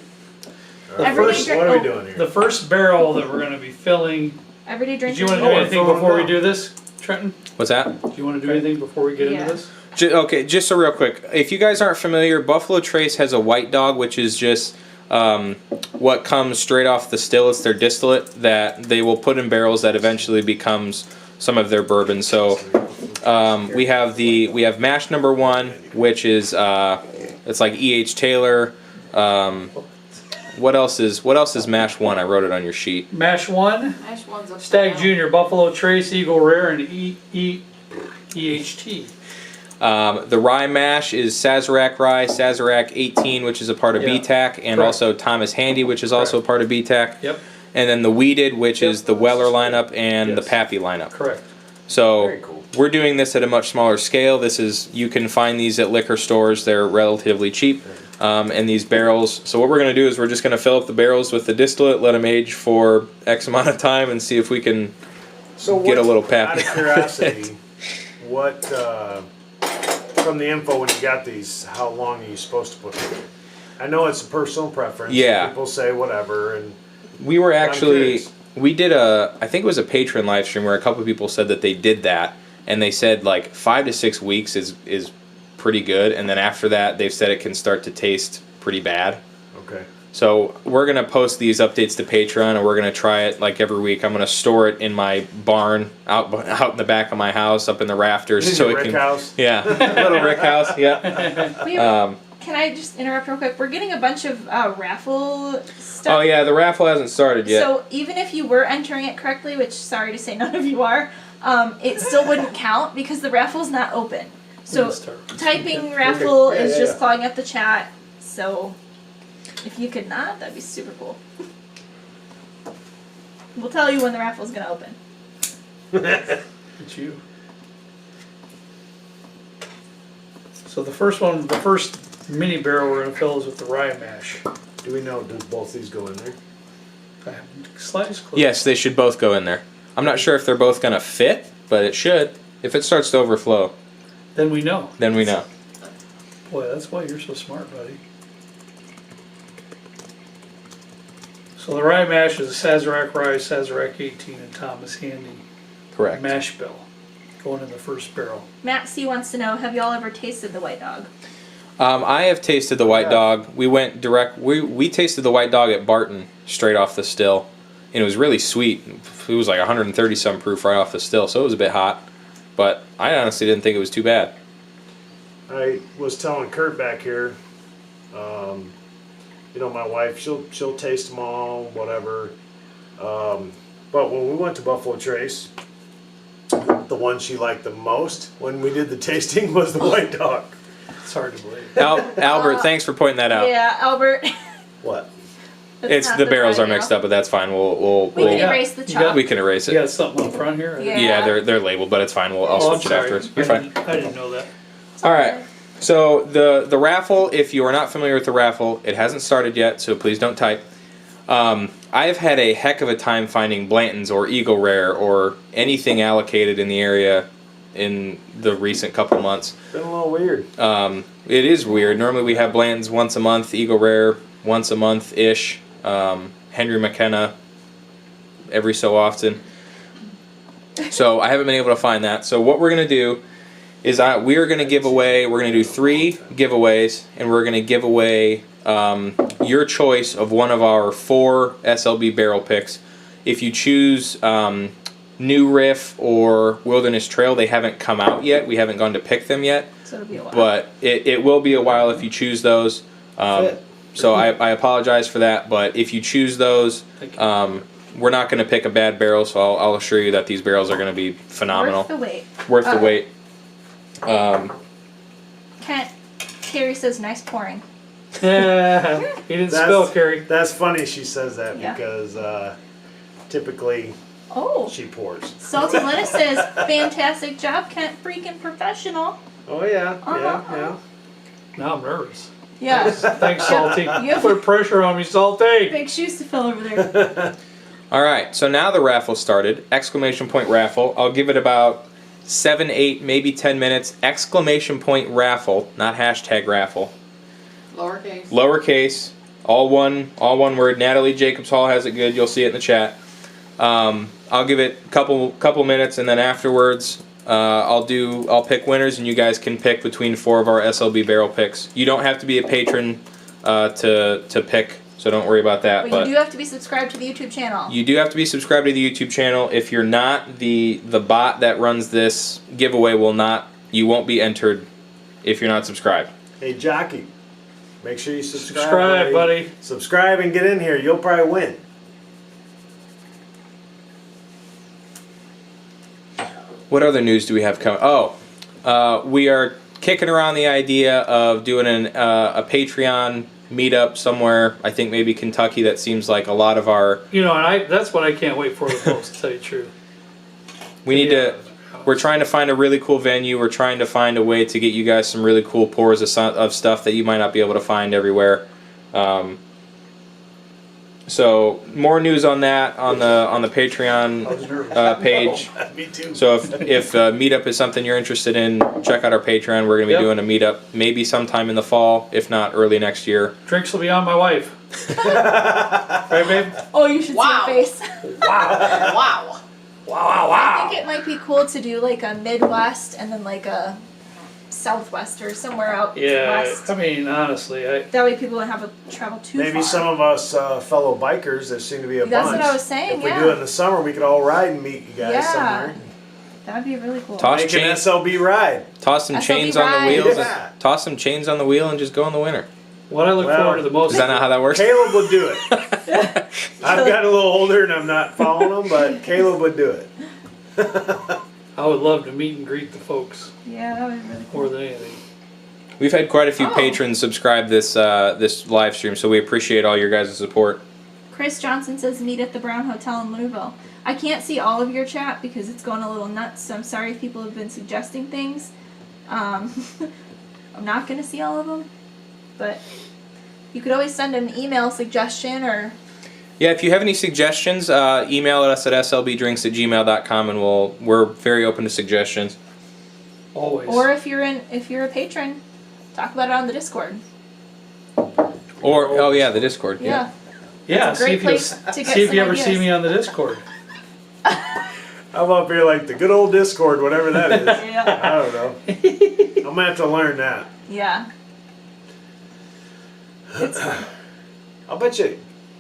The Everyday first, drink- what are we oh. doing here? The first barrel that we're going to be filling. Everyday Did drinker. you want to Oh, do we're anything throwing before we them do this, Trenton? What's that? Do you want to do anything before we get Yeah. into this? Okay, just so real quick. If you guys aren't familiar, Buffalo Trace has a white dog, which is just what comes straight off the still. It's their distillate that they will put in barrels that eventually becomes some of their bourbon. So we have mash number 1, which is it's like E.H. Taylor. What else is mash 1? I wrote it on your sheet. Mash 1, Ash one's upside Stag down. Junior, Buffalo Trace, Eagle Rare, and EHT. The rye mash is Sazerac Rye, Sazerac 18, which is a part of Yeah. BTAC, and Correct. also Thomas Handy, which is also a part of BTAC. Yep, And then the Weeded, which Yep. is the Weller lineup and the Yes. Pappy lineup. correct. So Very cool. we're doing this at a much smaller scale. You can find these at liquor stores. They're relatively cheap. And these barrels. So what we're going to do is we're just going to fill up the barrels with the distillate, let them age for X amount of time, and see if we can. So Get a little Out pappy. of curiosity, what, from the info when you got these, how long are you supposed to put them? I know it's a personal preference. Yeah. People say whatever, and We were I'm actually curious. we did I think it was a patron live stream where a couple of people said that they did that, and they said like 5 to 6 weeks is pretty good, and then after that they've said it can start to taste pretty bad. okay. So we're gonna post these updates to Patreon, and we're gonna try it like every week. I'm gonna store it in my barn out in the back of my house, up in the rafters, This is so your it Rick can. house. Yeah, little Rick house. Yeah. Can I just interrupt real quick? We're getting a bunch of raffle stuff. Oh yeah, the raffle hasn't started yet. So even if you were entering it correctly, which sorry to say none of you are, it still wouldn't count because the raffle's not open. So Let's start. typing raffle Okay. Yeah, is yeah, just yeah. clogging up the chat. So if you could not, that'd be super cool. We'll tell you when the raffle's gonna open. It's you. So the first mini barrel we're going to fill is with the rye mash. Do we know, does both these go in there? I have slightest clue. Yes, they should both go in there. I'm not sure if they're both gonna fit, but it should. If it starts to overflow, Then we know. then we know. Boy, that's why you're so smart, buddy. So the rye mash is a Sazerac Rye, Sazerac 18, and Thomas Handy Correct. mash bill going in the first barrel. Matt C wants to know: have y'all ever tasted the White Dog? I have tasted the White Yeah. Dog. We went direct. We tasted the White Dog at Barton straight off the still, and it was really sweet. It was like 130 some proof right off the still, so it was a bit hot. but I honestly didn't think it was too bad. I was telling Kurt back here, you know, my wife, she'll taste them all, whatever. But when we went to Buffalo Trace, the one she liked the most when we did the tasting was the white dog. It's hard to believe. Albert, thanks for pointing that out. Yeah, Albert. What? That's It's not the barrels are final. mixed up, but that's fine. We'll We can Yeah. erase the You got- chalk. we can erase You it. got something up front here? Yeah. Yeah, they're labeled, but it's fine. I'll Oh, I'm switch it sorry. afterwards. You're fine. I didn't know that. All right. So the raffle, if you are not familiar with the raffle, it hasn't started yet, so please don't type. I've had a heck of a time finding Blanton's or Eagle Rare or anything allocated in the area in the recent couple months. Been a little weird. It is weird. Normally we have Blanton's once a month, Eagle Rare once a month-ish, Henry McKenna every so often. So I haven't been able to find that. So what we're going to do is we are going to give away, we're going to do 3 giveaways, and we're going to give away your choice of one of our 4 SLB barrel picks. If you choose New Riff or Wilderness Trail, they haven't come out yet. We haven't gone to pick them yet. So it'll be a while. But it will be a while if you choose those. So I apologize for that, but if you choose those, Thank you. we're not going to pick a bad barrel, so I'll assure you that these barrels are going to be phenomenal. Worth the wait. Worth the wait. Kent, Carrie says nice pouring. Yeah, he didn't spell, Carrie. That's funny she says that Yeah. because typically Oh, she pours. Salty Lettuce says fantastic job, Kent. Freaking professional. Oh yeah, Uh-huh. Now I'm nervous. Yeah. Thanks, Salty. You have Put pressure on me, Salty. big shoes to fill over there. All right, so now the raffle started. Exclamation point raffle. I'll give it about 7, 8, maybe 10 minutes. Exclamation point raffle, not hashtag raffle. Lowercase. Lowercase, all one word. Natalie Jacobs Hall has it good. You'll see it in the chat. I'll give it a couple minutes, and then afterwards, I'll pick winners, and you guys can pick between 4 of our SLB barrel picks. You don't have to be a patron to pick, so don't worry about that. But you do have to be subscribed to the YouTube channel. You do have to be subscribed to the YouTube channel. If you're not, the bot that runs this giveaway you won't be entered if you're not subscribed. Hey jockey, make sure you subscribe. Subscribe, buddy. Subscribe and get in here. You'll probably win. What other news do we have coming? Oh, we are kicking around the idea of doing a Patreon meetup somewhere. I think maybe Kentucky. That seems like a lot of our. You know, and that's what I can't wait for the most, to tell you the truth. We need to. We're trying to find a really cool venue. We're trying to find a way to get you guys some really cool pours of stuff that you might not be able to find everywhere. So more news on that on the Patreon page. Me too. So if meetup is something you're interested in, check out our Patreon. We're going to be doing a meetup maybe sometime in the fall, if not early next year. Drinks will be on my wife. Right, babe? Oh, you should Wow. see her face. Wow. I think it might be cool to do like a Midwest and then like a Southwest or somewhere out Yeah, west. I mean, honestly, That way people don't have to travel too far. Maybe some of us fellow bikers, there seem to be a That's bunch. what I was saying, If we yeah. do it in the summer, we could all ride and meet you guys Yeah. somewhere. That would be really cool. Toss Make an chains, SLB ride. toss some SLB chains on the ride. wheels. Yeah. Toss some chains on the wheel and just go in the winter. what I look Well, forward to the most. Is that not how that works? Caleb would do it. I've gotten a little older and I'm not following him, but Caleb would do it. I would love to meet and greet the folks Yeah, that would be really cool. more than anything. We've had quite a few Oh. patrons subscribe this live stream, so we appreciate all your guys' support. Chris Johnson says meet at the Brown Hotel in Louisville. I can't see all of your chat because it's going a little nuts, so I'm sorry if people have been suggesting things. I'm not going to see all of them, but you could always send an email suggestion or... Yeah, if you have any suggestions, email us at slbdrinks@gmail.com, and we're very open to suggestions. Always. Or if you're a patron, talk about it on the Discord. Or the Discord. Yeah. yeah, It's a great see if place you to get see if some you ever see ideas. me on the Discord. I'm up here like the good old Discord, whatever that is. Yeah. I don't know. I'm gonna have to learn that. Yeah. I'll bet you.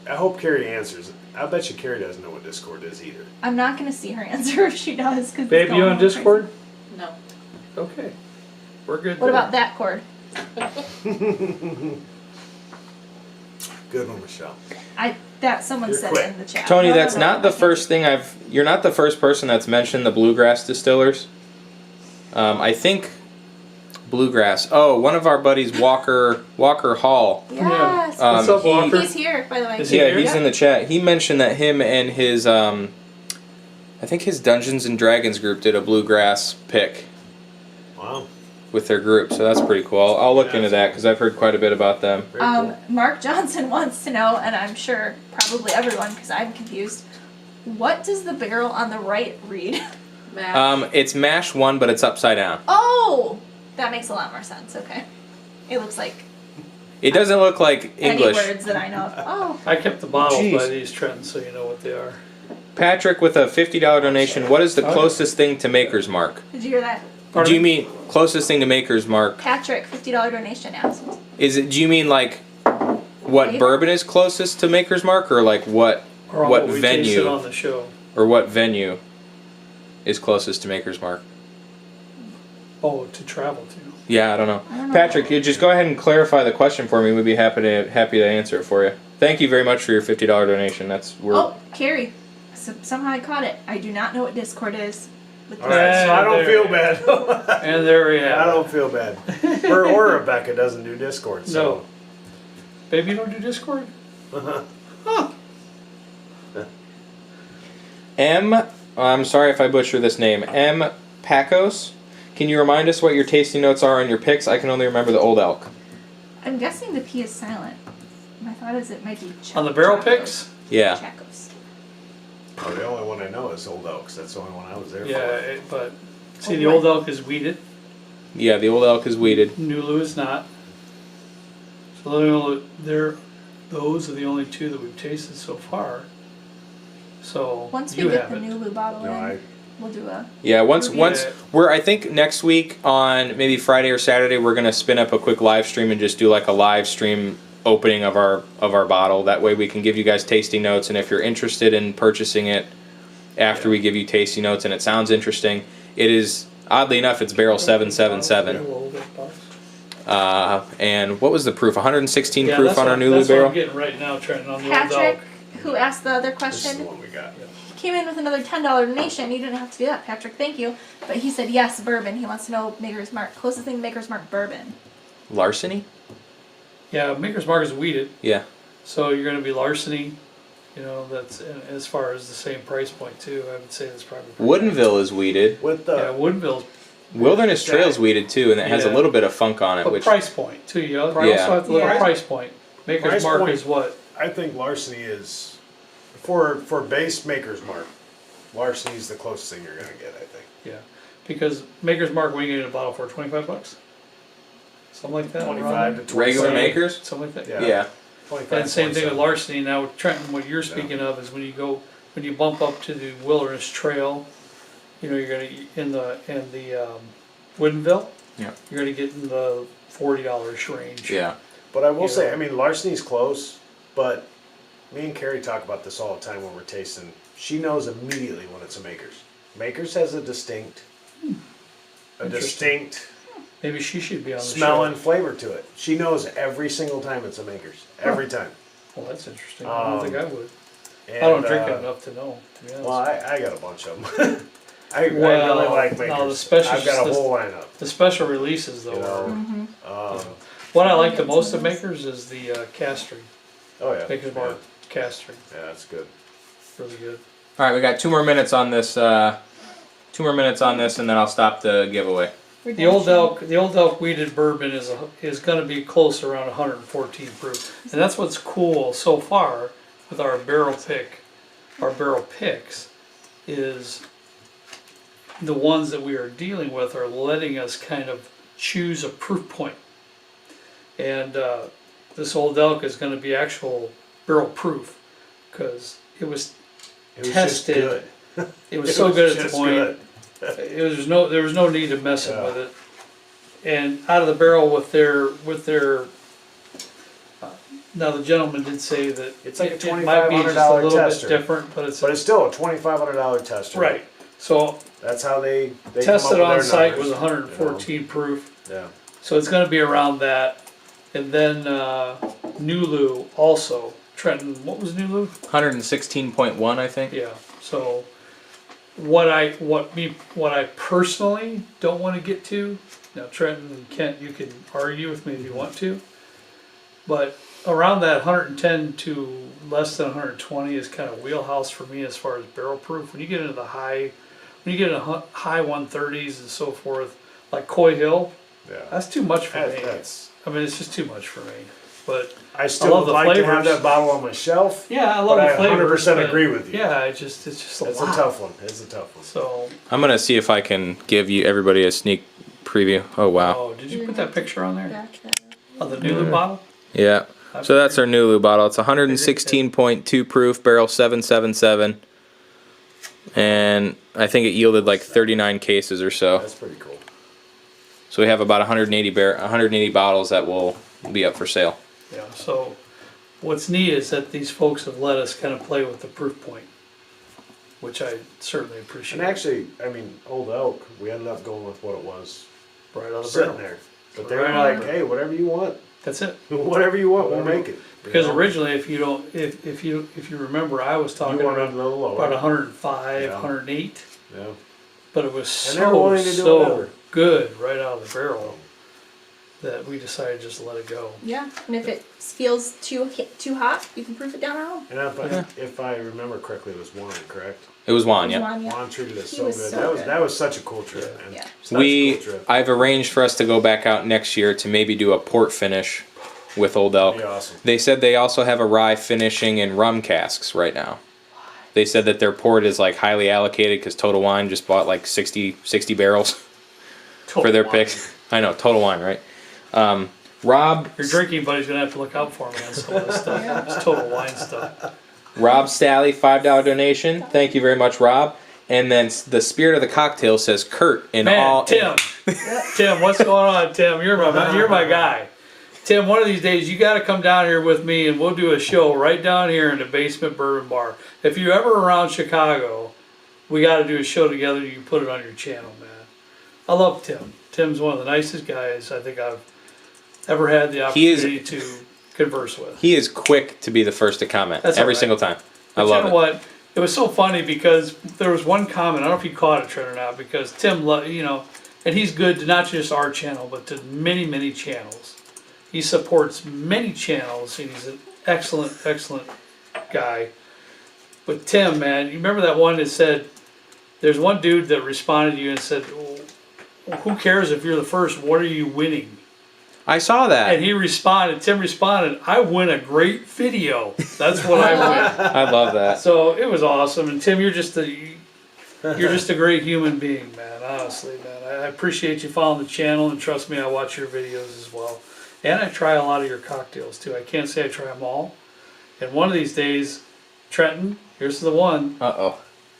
I hope Carrie answers. I bet you Carrie doesn't know what Discord is either. I'm not going to see her answer if she does. Cause Babe, you on Discord? No. Okay. We're good. What there. about that cord? Good one, Michelle. Someone You're said quick. it in the chat. Tony, No, that's no, not the I can't first thing you're not the first person that's mentioned the bluegrass distillers. I think bluegrass. Oh, one of our buddies, Walker Hall. Yes. What's up, Walker? He's here, by the way. Is he Yeah, here? he's in the chat. He mentioned that him and his, I think his Dungeons and Dragons group did a bluegrass pick Wow. with their group, so that's pretty cool. I'll look into that because I've heard quite a bit about them. Very cool. Mark Johnson wants to know, and I'm sure probably everyone, because I'm confused. What does the barrel on the right read? Matt. It's mash 1, but it's upside down. Oh, that makes a lot more sense. Okay, it looks like It doesn't look like English. any words that I know of. Oh, I kept the bottles Jeez. by these trends, so you know what they are. Patrick with a $50 donation. What is the closest thing to Maker's Mark? did you hear that? Pardon Do you me? mean closest thing to Maker's Mark? Patrick, $50 donation asked. Do you mean like what Maybe. bourbon is closest to Maker's Mark, or like what Or what we venue? tasted on the show. or what venue is closest to Maker's Mark? Oh, to travel to. Yeah, I don't know. I don't know. Patrick, you just go ahead and clarify the question for me. We'd be happy to answer it for you. Thank you very much for your $50 donation. Oh, Carrie. Somehow I caught it. I do not know what Discord is. With All right, so I don't feel bad. And there we have I it. don't feel bad. Her or Rebecca doesn't do Discord, No. so. Baby, you don't do Discord? I'm sorry if I butcher this name. M. Pacos. Can you remind us what your tasting notes are on your picks? I can only remember the Old Elk. I'm guessing the P is silent. My thought is it might be On the barrel Chacos. picks? Yeah. Chacos. Oh, the only one I know is Old Oaks. That's the only one I was there Yeah, for. but see, the Old Elk is weeded. Yeah, the Old Elk is weeded. Nulu is not. So those are the only two that we've tasted so far. So Once we you get have the it. Nulu bottle No, in, we'll do a. Yeah, once Yeah. I think next week on maybe Friday or Saturday we're gonna spin up a quick live stream and just do like a live stream opening of our bottle. That way we can give you guys tasting notes, and if you're interested in purchasing it after we give you tasting notes and it sounds interesting, it is oddly enough it's barrel 777. And what was the proof? 116 Yeah, proof that's on our what- Nulu that's what barrel. I'm getting right now, Trenton, on the Old Patrick, Elk. who asked the other This is the question, one we got. came in with another $10 donation. You didn't have to do that, Patrick. Thank you. But he said yes, bourbon. He wants to know Maker's Mark. Closest thing to Maker's Mark, bourbon. Larceny? Yeah, Maker's Mark is weeded, Yeah. so you're going to be larceny. You know, that's as far as the same price point too. I would say that's probably. Woodinville is weeded. With the Yeah, Woodville's, Wilderness Trail's weeded too, and it has a Yeah. little bit of funk on it, but which price point too. You also Yeah. have to look at Yeah. price point. Maker's Price Mark point. is what? I think larceny is for base Maker's Mark. Larceny is the closest thing you're gonna get, I think. Yeah, because Maker's Mark, we get a bottle for $25, something like that. 25 to 20. regular makers. something like that. Yeah. Yeah. 25, And same thing with 27. larceny. Now, Trenton, what you're speaking of is when you bump up to the Wilderness Trail, you know, you're gonna in the Woodinville. Yeah. You're gonna get in the $40 range. Yeah. But I will You say, know. I mean, larceny's close, but me and Carrie talk about this all the time when we're tasting. She knows immediately when it's a Maker's. Maker's has a distinct, Interesting. Maybe she should be on the smell show. and flavor to it. She knows every single time it's a Maker's. Every time. Well, that's interesting. I don't think I would. And, I don't drink it enough to know. To be honest. Well, I got a bunch of them. I really Well, like no, Makers. the special- I've got a the- whole lineup. The special releases though. You know. Are, Um, what I like the most of Makers is the Castry. oh yeah. Maker's Mark Castry. Yeah, that's good. Really good. All right, we got 2 more minutes on this. 2 more minutes on this, and then I'll stop the giveaway. The Old Elk weeded bourbon is going to be close around 114 proof, and that's what's cool so far with our barrel picks, is the ones that we are dealing with are letting us kind of choose a proof point, and this Old Elk is going to be actual barrel proof because it was It was tested. just good. It was so good at the just point. good. There was no need to messing Yeah. with it, and out of the barrel with their. Now the gentleman did say that It's like a it might be just a $2,500 little tester. bit different, but it's But it's still a $2,500 tester. right. So That's how they Tested come up on with their site numbers, was 114 proof. Yeah. So it's going to be around that. And then Nulu also. Trenton, what was Nulu? 116.1, I think. Yeah. So what I personally don't want to get to. Now Trenton and Kent, you can argue with me if you want to. But around that 110 to less than 120 is kind of wheelhouse for me as far as barrel proof. When you get into the high 130s and so forth, like Coy Hill, Yeah. that's too much for me. I mean, it's just too much for me. But I still love would the like to have flavors. that bottle on my shelf. yeah, I love But the I flavors. 100% but agree with you. Yeah, it's just a It's lot. a tough one. It's a tough one. So, I'm gonna see if I can give you everybody a sneak preview. Oh wow. oh, did you put that picture on there Back that up. of the Nulu bottle? Yeah. So that's our Nulu bottle. It's 116.2 proof, barrel 777, and I think it yielded like 39 cases or so. That's pretty cool. So we have about 180 bottles that will be up for sale. Yeah. So, what's neat is that these folks have let us kind of play with the proof point, which I certainly appreciate. And actually, I mean, Old Elk, we ended up going with what it was right out of the sitting barrel. there. But they were Right out of like, the hey, whatever you want. That's it. Whatever you want, we'll make it. Because You know? originally, if you remember, I was talking you wanted about a little lower. 105, Yeah. 108, Yeah. but it was And they were willing to do whatever. good right out of the barrel that we decided just to let it go. Yeah, and if it feels too hot, you can proof it down at home. And if I remember correctly, it was Juan, correct? It was Juan, There's yeah. one, yeah. Juan treated us He so good. was so good. That was such a cool trip, man. Yeah. Such a cool trip. I've arranged for us to go back out next year to maybe do a port finish with Old Elk. That'd be awesome. They said they also have a rye finishing in rum casks right now. They said that their port is like highly allocated because Total Wine just bought like 60 barrels for their Total picks. I know, Total Wine, right? Rob, Your drinking buddy's gonna have to look out for me on some of this stuff. Yeah. It's total wine stuff. Rob Stalley, $5 donation. Thank you very much, Rob. And then the spirit of the cocktail says Kurt in Man, all. Tim, Tim, what's going on, Tim? You're my guy. Tim, one of these days you got to come down here with me, and we'll do a show right down here in the basement bourbon bar. If you're ever around Chicago, we got to do a show together. You can put it on your channel, man. I love Tim. Tim's one of the nicest guys I think I've ever had the opportunity to converse with. He is quick to be the first to comment That's every all right. single time. I But love you it. know what? It was so funny because there was one comment. I don't know if you caught it, Trent, or not. Because Tim, and he's good to not just our channel, but to many, many channels. He supports many channels, and he's an excellent, excellent guy. But Tim, man, you remember that one that said, there's one dude that responded to you and said, well, who cares if you're the first? What are you winning? I saw that. And Tim responded, I win a great video. That's what I win. I love that. So it was awesome. And Tim, you're just a great human being, man. Honestly, man. I appreciate you following the channel, and trust me, I watch your videos as well. And I try a lot of your cocktails too. I can't say I try them all. And one of these days, Trenton, here's the one. Uh-oh.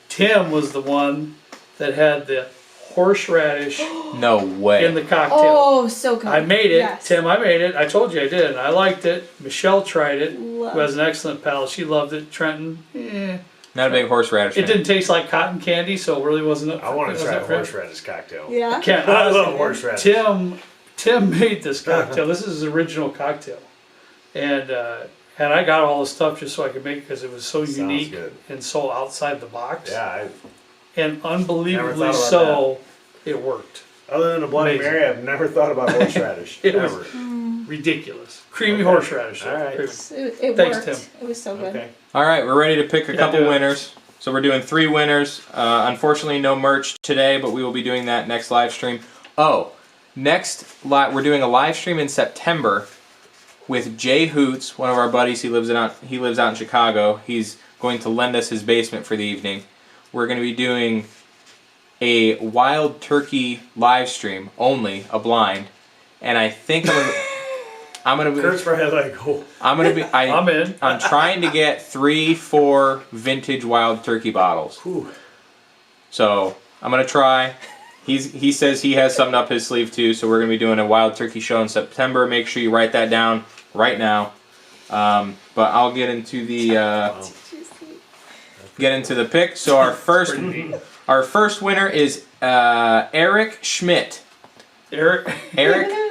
Tim was the one that had the horseradish No way. in the cocktail. Oh, so good. I made it, Yes. Tim. I made it. I told you I did. And I liked it. Michelle tried it. Love Who has an excellent palate. She loved it. Trenton, Not a big horseradish it fan. didn't taste like cotton candy, so it really wasn't. I want to try a wasn't for- horseradish cocktail. Yeah. Can't, I honestly, love horseradish. Tim made this cocktail. This is his original cocktail, and I got all the stuff just so I could make it because it was so Sounds unique good. and so outside the box. Yeah, And Never unbelievably thought about so, it worked. other than a Bloody Amazing. Mary, I've never thought about horseradish. It was- ever. Ridiculous, creamy Okay. horseradish. All right. Creamy. It Thanks, worked. Tim. It was so good. Okay. All right, we're ready to pick a Yeah, couple do it. winners. So we're doing 3 winners. Unfortunately, no merch today, but we will be doing that next live stream. Oh, we're doing a live stream in September with Jay Hoots, one of our buddies. He lives out in Chicago. He's going to lend us his basement for the evening. We're going to be doing a wild turkey live stream only, a blind, and I think I'm gonna be. Kurt's probably like, oh. I'm gonna be. I'm in. I'm trying to get 3-4 vintage wild turkey bottles. Whew. So I'm gonna try. He says he has something up his sleeve too. So we're gonna be doing a wild turkey show in September. Make sure you write that down right now. But I'll get into the pick. So our first Our first winner is Eric Schmidt. Eric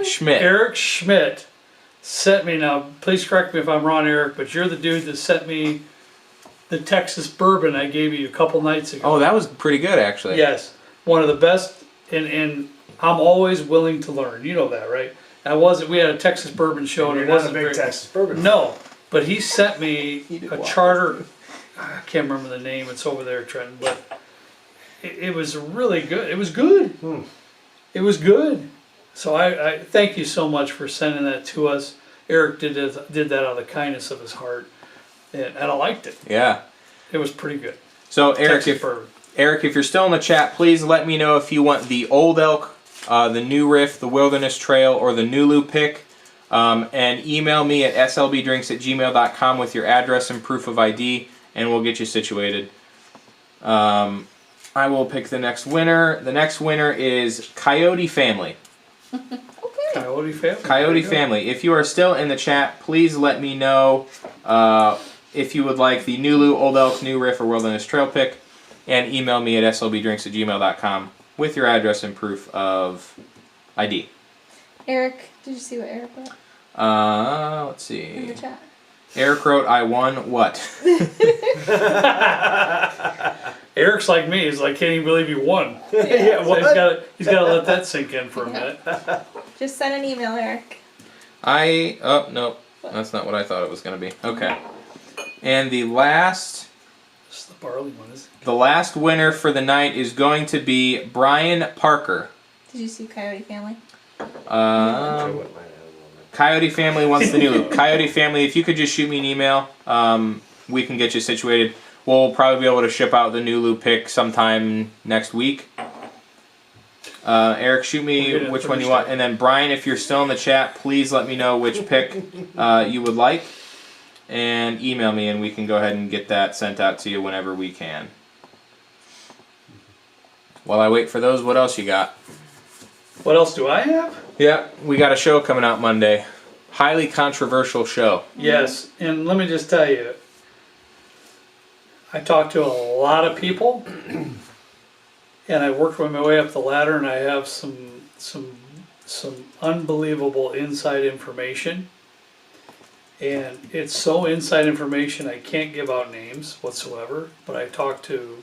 Schmidt. Eric Schmidt sent me, now please correct me if I'm wrong, Eric, but you're the dude that sent me the Texas bourbon I gave you a couple nights ago. Oh, that was pretty good, actually. Yes, one of the best, and I'm always willing to learn. You know that, right? We had a Texas bourbon show, and You're it not a wasn't big very, Texas bourbon. No, but he sent me did a walk charter. I can't remember the name. It's over there, Trenton. But it was really good. It was good. It was good. So I thank you so much for sending that to us. Eric did that out of the kindness of his heart, and I liked it. Yeah. It was pretty good. So Eric, Texas bourbon. If you're still in the chat, please let me know if you want the Old Elk, the New Riff, the Wilderness Trail, or the Nulu pick. And email me at slbdrinks@gmail.com with your address and proof of ID, and we'll get you situated. I will pick the next winner. The next winner is Coyote Family. Coyote Family. Coyote Family. If you are still in the chat, please let me know if you would like the Nulu, Old Elk, New Riff, or Wilderness Trail pick, and email me at slbdrinks@gmail.com with your address and proof of ID. Eric, did you see what Eric wrote Let's in the see. chat? Eric wrote, "I won what?" Eric's like me. He's like, can't even believe you won. Yeah, So he's got to let that sink in for a minute. Just send an email, Eric. Oh, no. That's not what I thought it was going to be. Okay. And the last This is the barley one, isn't it? The last winner for the night is going to be Brian Parker. Did you see Coyote Family? Coyote Family wants the new loop. Coyote Family, if you could just shoot me an email, we can get you situated. We'll probably be able to ship out the new loop pick sometime next week. Eric, shoot me which one you want. And then Brian, if you're still in the chat, please let me know which pick you would like. And email me and we can go ahead and get that sent out to you whenever we can. While I wait for those, what else you got? What else do I have? Yeah, we got a show coming out Monday. Highly controversial show. Yes, and let me just tell you, I talked to a lot of people, and I worked my way up the ladder, and I have some unbelievable inside information. And it's so inside information I can't give out names whatsoever, but I talked to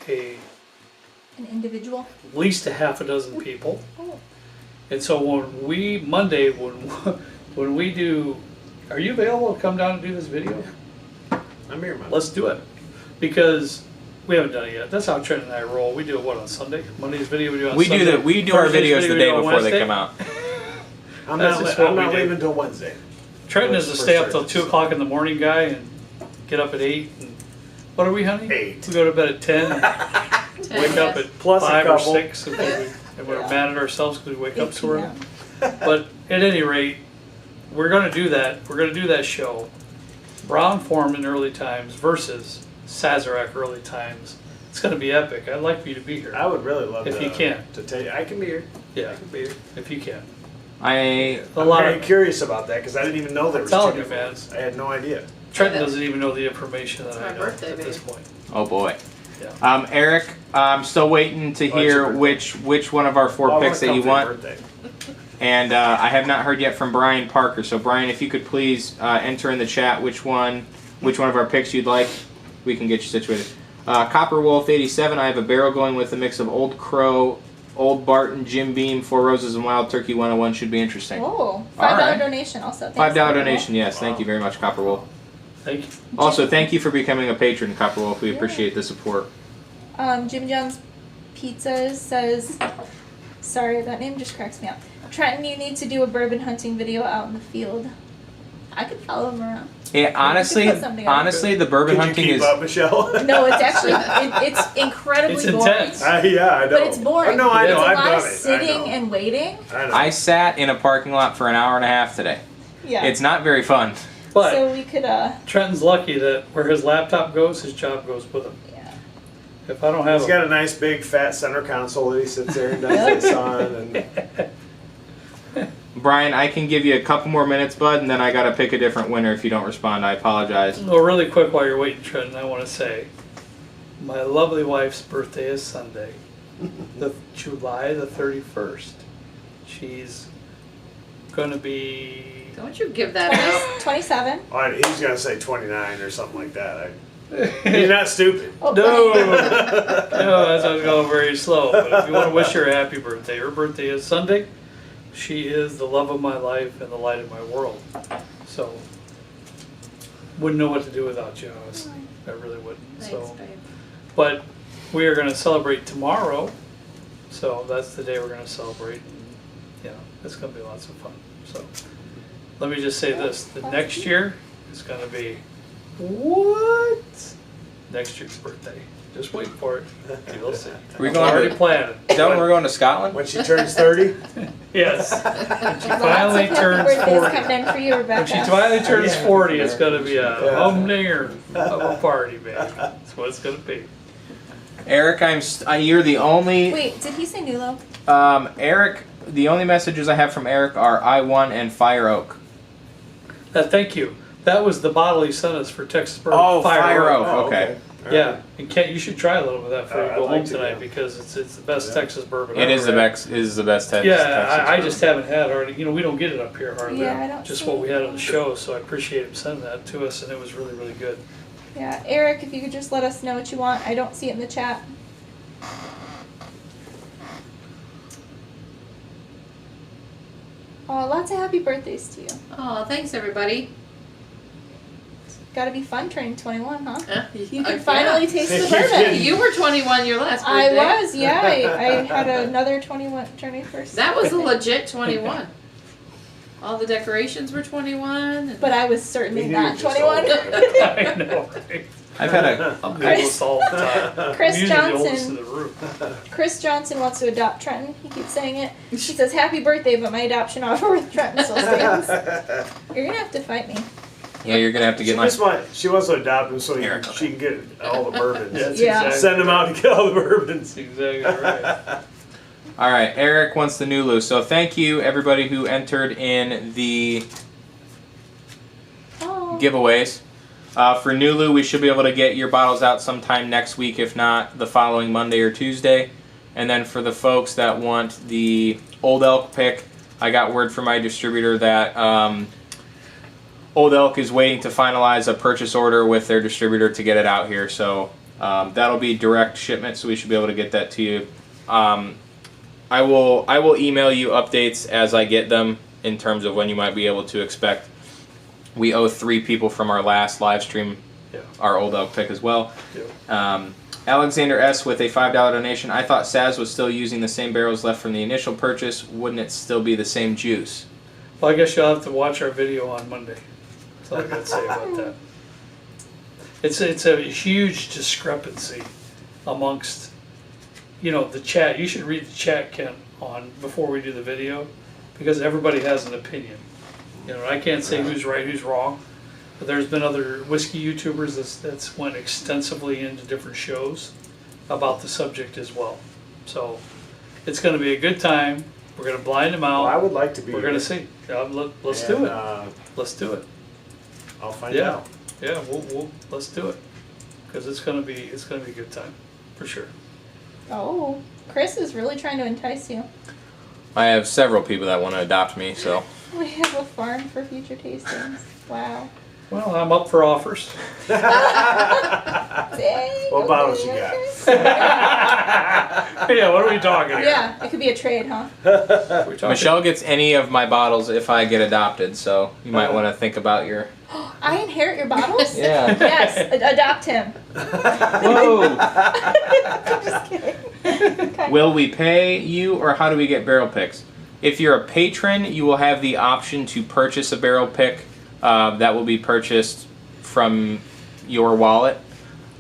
An individual? at least a half a dozen people. Oh. And so Monday, when we do, are you available to come down and do this video? I'm here, man. Let's do it. Because we haven't done it yet. That's how Trent and I roll. We do it, what, on Sunday? Monday's video we do on Sunday. We do our Thursday's videos the day on before they Wednesday. come out. I'm That's not, just what I'm we not do. leaving until Wednesday. Trenton is a First stay up till Thursday. 2 o'clock in the morning guy and get up at 8. And what are we, honey? 8. We go to bed at 10 and wake up at Plus a 5 or couple. 6. And we're mad at ourselves because we wake up so early. 8 But at any rate, we're going to do that. We're going to do that show. Brown Foreman early times versus Sazerac early times. It's going to be epic. I'd like for you to be here. I would really love If to, you can. to tell you. I can be here. Yeah, I can be here. if you can. I A I'm lot very of curious about that because I didn't even know there was telling two you, man. different ones. I had no idea. Trenton doesn't even know the information that It's I my know birthday, at this baby. point. oh boy. Yeah. Eric, I'm still waiting to Oh, it's your hear birthday. which one of our 4 Well, I picks wanna that you come for your want. birthday. And I have not heard yet from Brian Parker. So Brian, if you could please enter in the chat which one of our picks you'd like, we can get you situated. Copper Wolf 87. I have a barrel going with a mix of Old Crow, Old Barton, Jim Beam, Four Roses, and Wild Turkey 101. Should be interesting. Oh, $5 right. donation also. Thanks, $5 Copper donation. Wolf. Yes, thank you very much, Copper Wolf. Thank you. Also, thank you for becoming a patron, Copper Wolf. We Yeah. appreciate the support. Jim Jones Pizzas says, sorry, that name just cracks me up. Trenton, you need to do a bourbon hunting video out in the field. I could follow him around. Yeah, honestly, put something on the bourbon Could you hunting keep is. up, Michelle? No, it's actually, it's incredibly It's boring. intense. Yeah, I know. But it's boring. Oh, no, I It's know. a I've lot done of it. sitting I know. and waiting. I know. I sat in a parking lot for an hour and a half today. Yeah. It's not very fun. But So we could, Trenton's lucky that where his laptop goes, his job goes with him. yeah. If I don't have He's got a nice big fat center console that he sits there and does this on. And Brian, I can give you a couple more minutes, bud, and then I gotta pick a different winner if you don't respond. I apologize. Well, really quick while you're waiting, Trenton, I want to say, My lovely wife's birthday is Sunday, July the 31st. She's going to be... Don't you give that out. 27. Oh, he's gonna say 29 or something like that. He's not stupid. No, that's not going very slow. But if you want to wish her a happy birthday, her birthday is Sunday. She is the love of my life and the light of my world. So, wouldn't know what to do without you, honestly. I really wouldn't. Thanks, So, babe. but we are going to celebrate tomorrow. So that's the day we're going to celebrate. And, it's going to be lots of fun. So, let me just say this: the next year is going to be what? Next year's birthday. Just wait for it. You'll see. We I'm going already to- planning. Is that when we're going to Scotland? When she turns 30, Yes. When she Lots finally of happy turns birthdays 40. coming in for you, Rebecca. When she finally turns Yeah. 40, it's going to be a Yeah. humdinger of a party, baby. That's what it's going to be. Eric, you're the only. Wait, did he say Nulo? Eric, the only messages I have from Eric are I won and Fire Oak. Thank you. That was the bottle he sent us for Texas Bourbon. Oh, Fire Oak. Oh, Okay. All Yeah, right. and Kent, you should try a little of that before you I'd go like home to, tonight yeah. because it's the best Yeah. Texas bourbon. It I've is the ever best. Is the best had. Texas. Yeah, I just bourbon. haven't had already. We don't get it up here hardly. Yeah, I don't Just see what we it. had on the show, so I appreciate him sending that to us, and it was really, really good. Yeah, Eric, if you could just let us know what you want. I don't see it in the chat. Oh, lots of happy birthdays to you. Oh, thanks everybody. Gotta be fun turning 21, huh? You Yeah. can finally taste the bourbon. You were 21 your last I birthday. was, yeah. I had another 21st. That was a legit 21. All the decorations were 21. And But I was certainly He not knew just 21. I know, right? I've had a. I'm the oldest all the time. Chris I'm usually the oldest in Johnson. the room. Chris Johnson wants to adopt Trenton. He keeps saying it. He says, "Happy birthday," but my adoption offer with Trenton still stands. You're gonna have to fight me. Yeah, you're gonna have to get my. She wants to adopt him so Here, she can get all the bourbons. That's Yeah. exactly Send him out to get all the bourbons. That's exactly right. All right, Eric wants the Nulu. So thank you everybody who entered in the Oh. giveaways. For Nulu, we should be able to get your bottles out sometime next week, if not the following Monday or Tuesday. And then for the folks that want the Old Elk pick, I got word from my distributor that Old Elk is waiting to finalize a purchase order with their distributor to get it out here. So that'll be direct shipment, so we should be able to get that to you. I will email you updates as I get them in terms of when you might be able to expect. We owe 3 people from our last live stream Yeah. our Old Elk pick as well. Yeah. Alexander S. with a $5 donation. I thought Saz was still using the same barrels left from the initial purchase. Wouldn't it still be the same juice? Well, I guess you'll have to watch our video on Monday. That's all I got to say about that. It's a huge discrepancy amongst, the chat. You should read the chat, Kent, on before we do the video, because everybody has an opinion. I can't say who's right, who's wrong, but there's been other whiskey YouTubers that's went extensively into different shows about the subject as well. So it's going to be a good time. We're going to blind them out. Well, I would like to be. We're going to see. Let's do it. Let's do it. I'll find Yeah. out. Yeah, let's do it, because it's gonna be a good time, for sure. Oh, Chris is really trying to entice you. I have several people that want to adopt me, so. We have a farm for future tastings. Wow. Well, I'm up for offers. Dang, What bottles you okay, got? okay. Yeah, what are we talking here? Yeah, it could be a trade, huh? We're talking. Michelle gets any of my bottles if I get adopted, so you might want to think about your. I inherit your bottles? Yeah. Yes, adopt him. Whoa! I'm just kidding. Okay. Will we pay you, or how do we get barrel picks? If you're a patron, you will have the option to purchase a barrel pick that will be purchased from your wallet.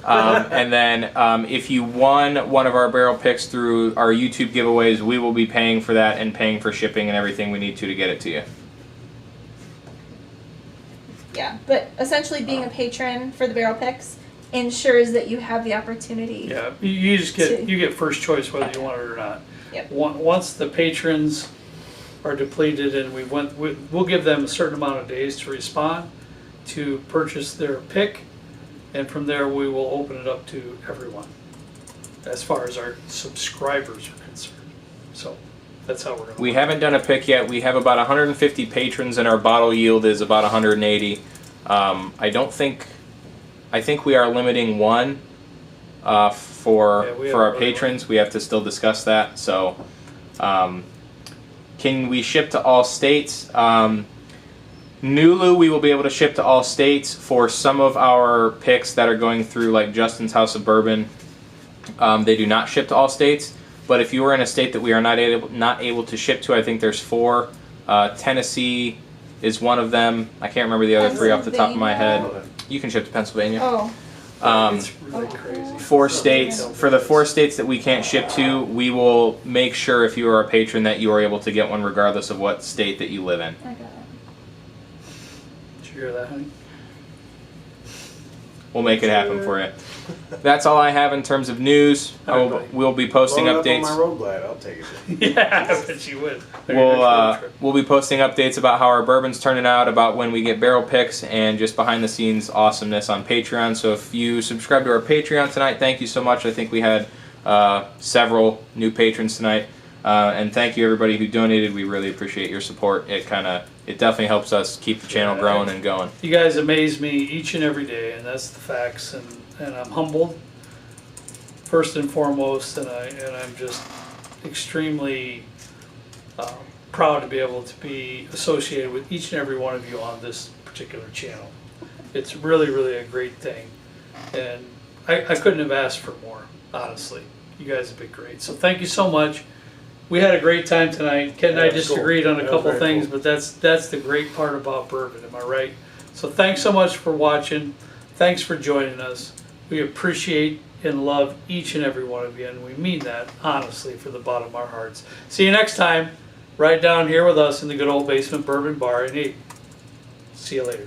And then if you won one of our barrel picks through our YouTube giveaways, we will be paying for that and paying for shipping and everything we need to get it to you. Yeah, but essentially being a patron for the barrel picks ensures that you have the opportunity. Yeah, you just get first choice whether you want it or not. Yep. Once the patrons are depleted, and we'll give them a certain amount of days to respond to purchase their pick. And from there, we will open it up to everyone as far as our subscribers are concerned. So that's how we're going to We haven't done a pick yet. We have about 150 patrons and our bottle yield is about 180. I think we are limiting one for our patrons. We have to still discuss that. So can we ship to all states? Nulu, we will be able to ship to all states. For some of our picks that are going through, like Justin's House of Bourbon, they do not ship to all states. But if you are in a state that we are not able to ship to, I think there's 4. Tennessee is one of them. I can't remember the other 3 off the top of my head. You can ship to Pennsylvania. Oh. It's really crazy. 4 states. For the 4 states that we can't ship to, we will make sure if you are a patron that you are able to get one regardless of what state that you live in. I got it. Did you hear that, honey? We'll make it happen for you. That's all I have in terms of news. We'll be posting Load updates. up on my road glide, I'll take it. Yeah, I bet you would. We'll be posting updates about how our bourbon's turning out, about when we get barrel picks, and just behind the scenes awesomeness on Patreon. So if you subscribe to our Patreon tonight, thank you so much. I think we had several new patrons tonight, and thank you everybody who donated. We really appreciate your support. It definitely helps us keep the channel growing and going. You guys amaze me each and every day, and that's the facts. And I'm humbled, first and foremost, and I'm just extremely proud to be able to be associated with each and every one of you on this particular channel. It's really, really a great thing, and I couldn't have asked for more, honestly. You guys have been great, so thank you so much. We had a great time tonight. Ken and I disagreed on a couple things, but that's the great part about bourbon, am I right? So thanks so much for watching. Thanks for joining us. We appreciate and love each and every one of you, and we mean that honestly from the bottom of our hearts. See you next time, right down here with us in the good old basement bourbon bar in 8. See you later.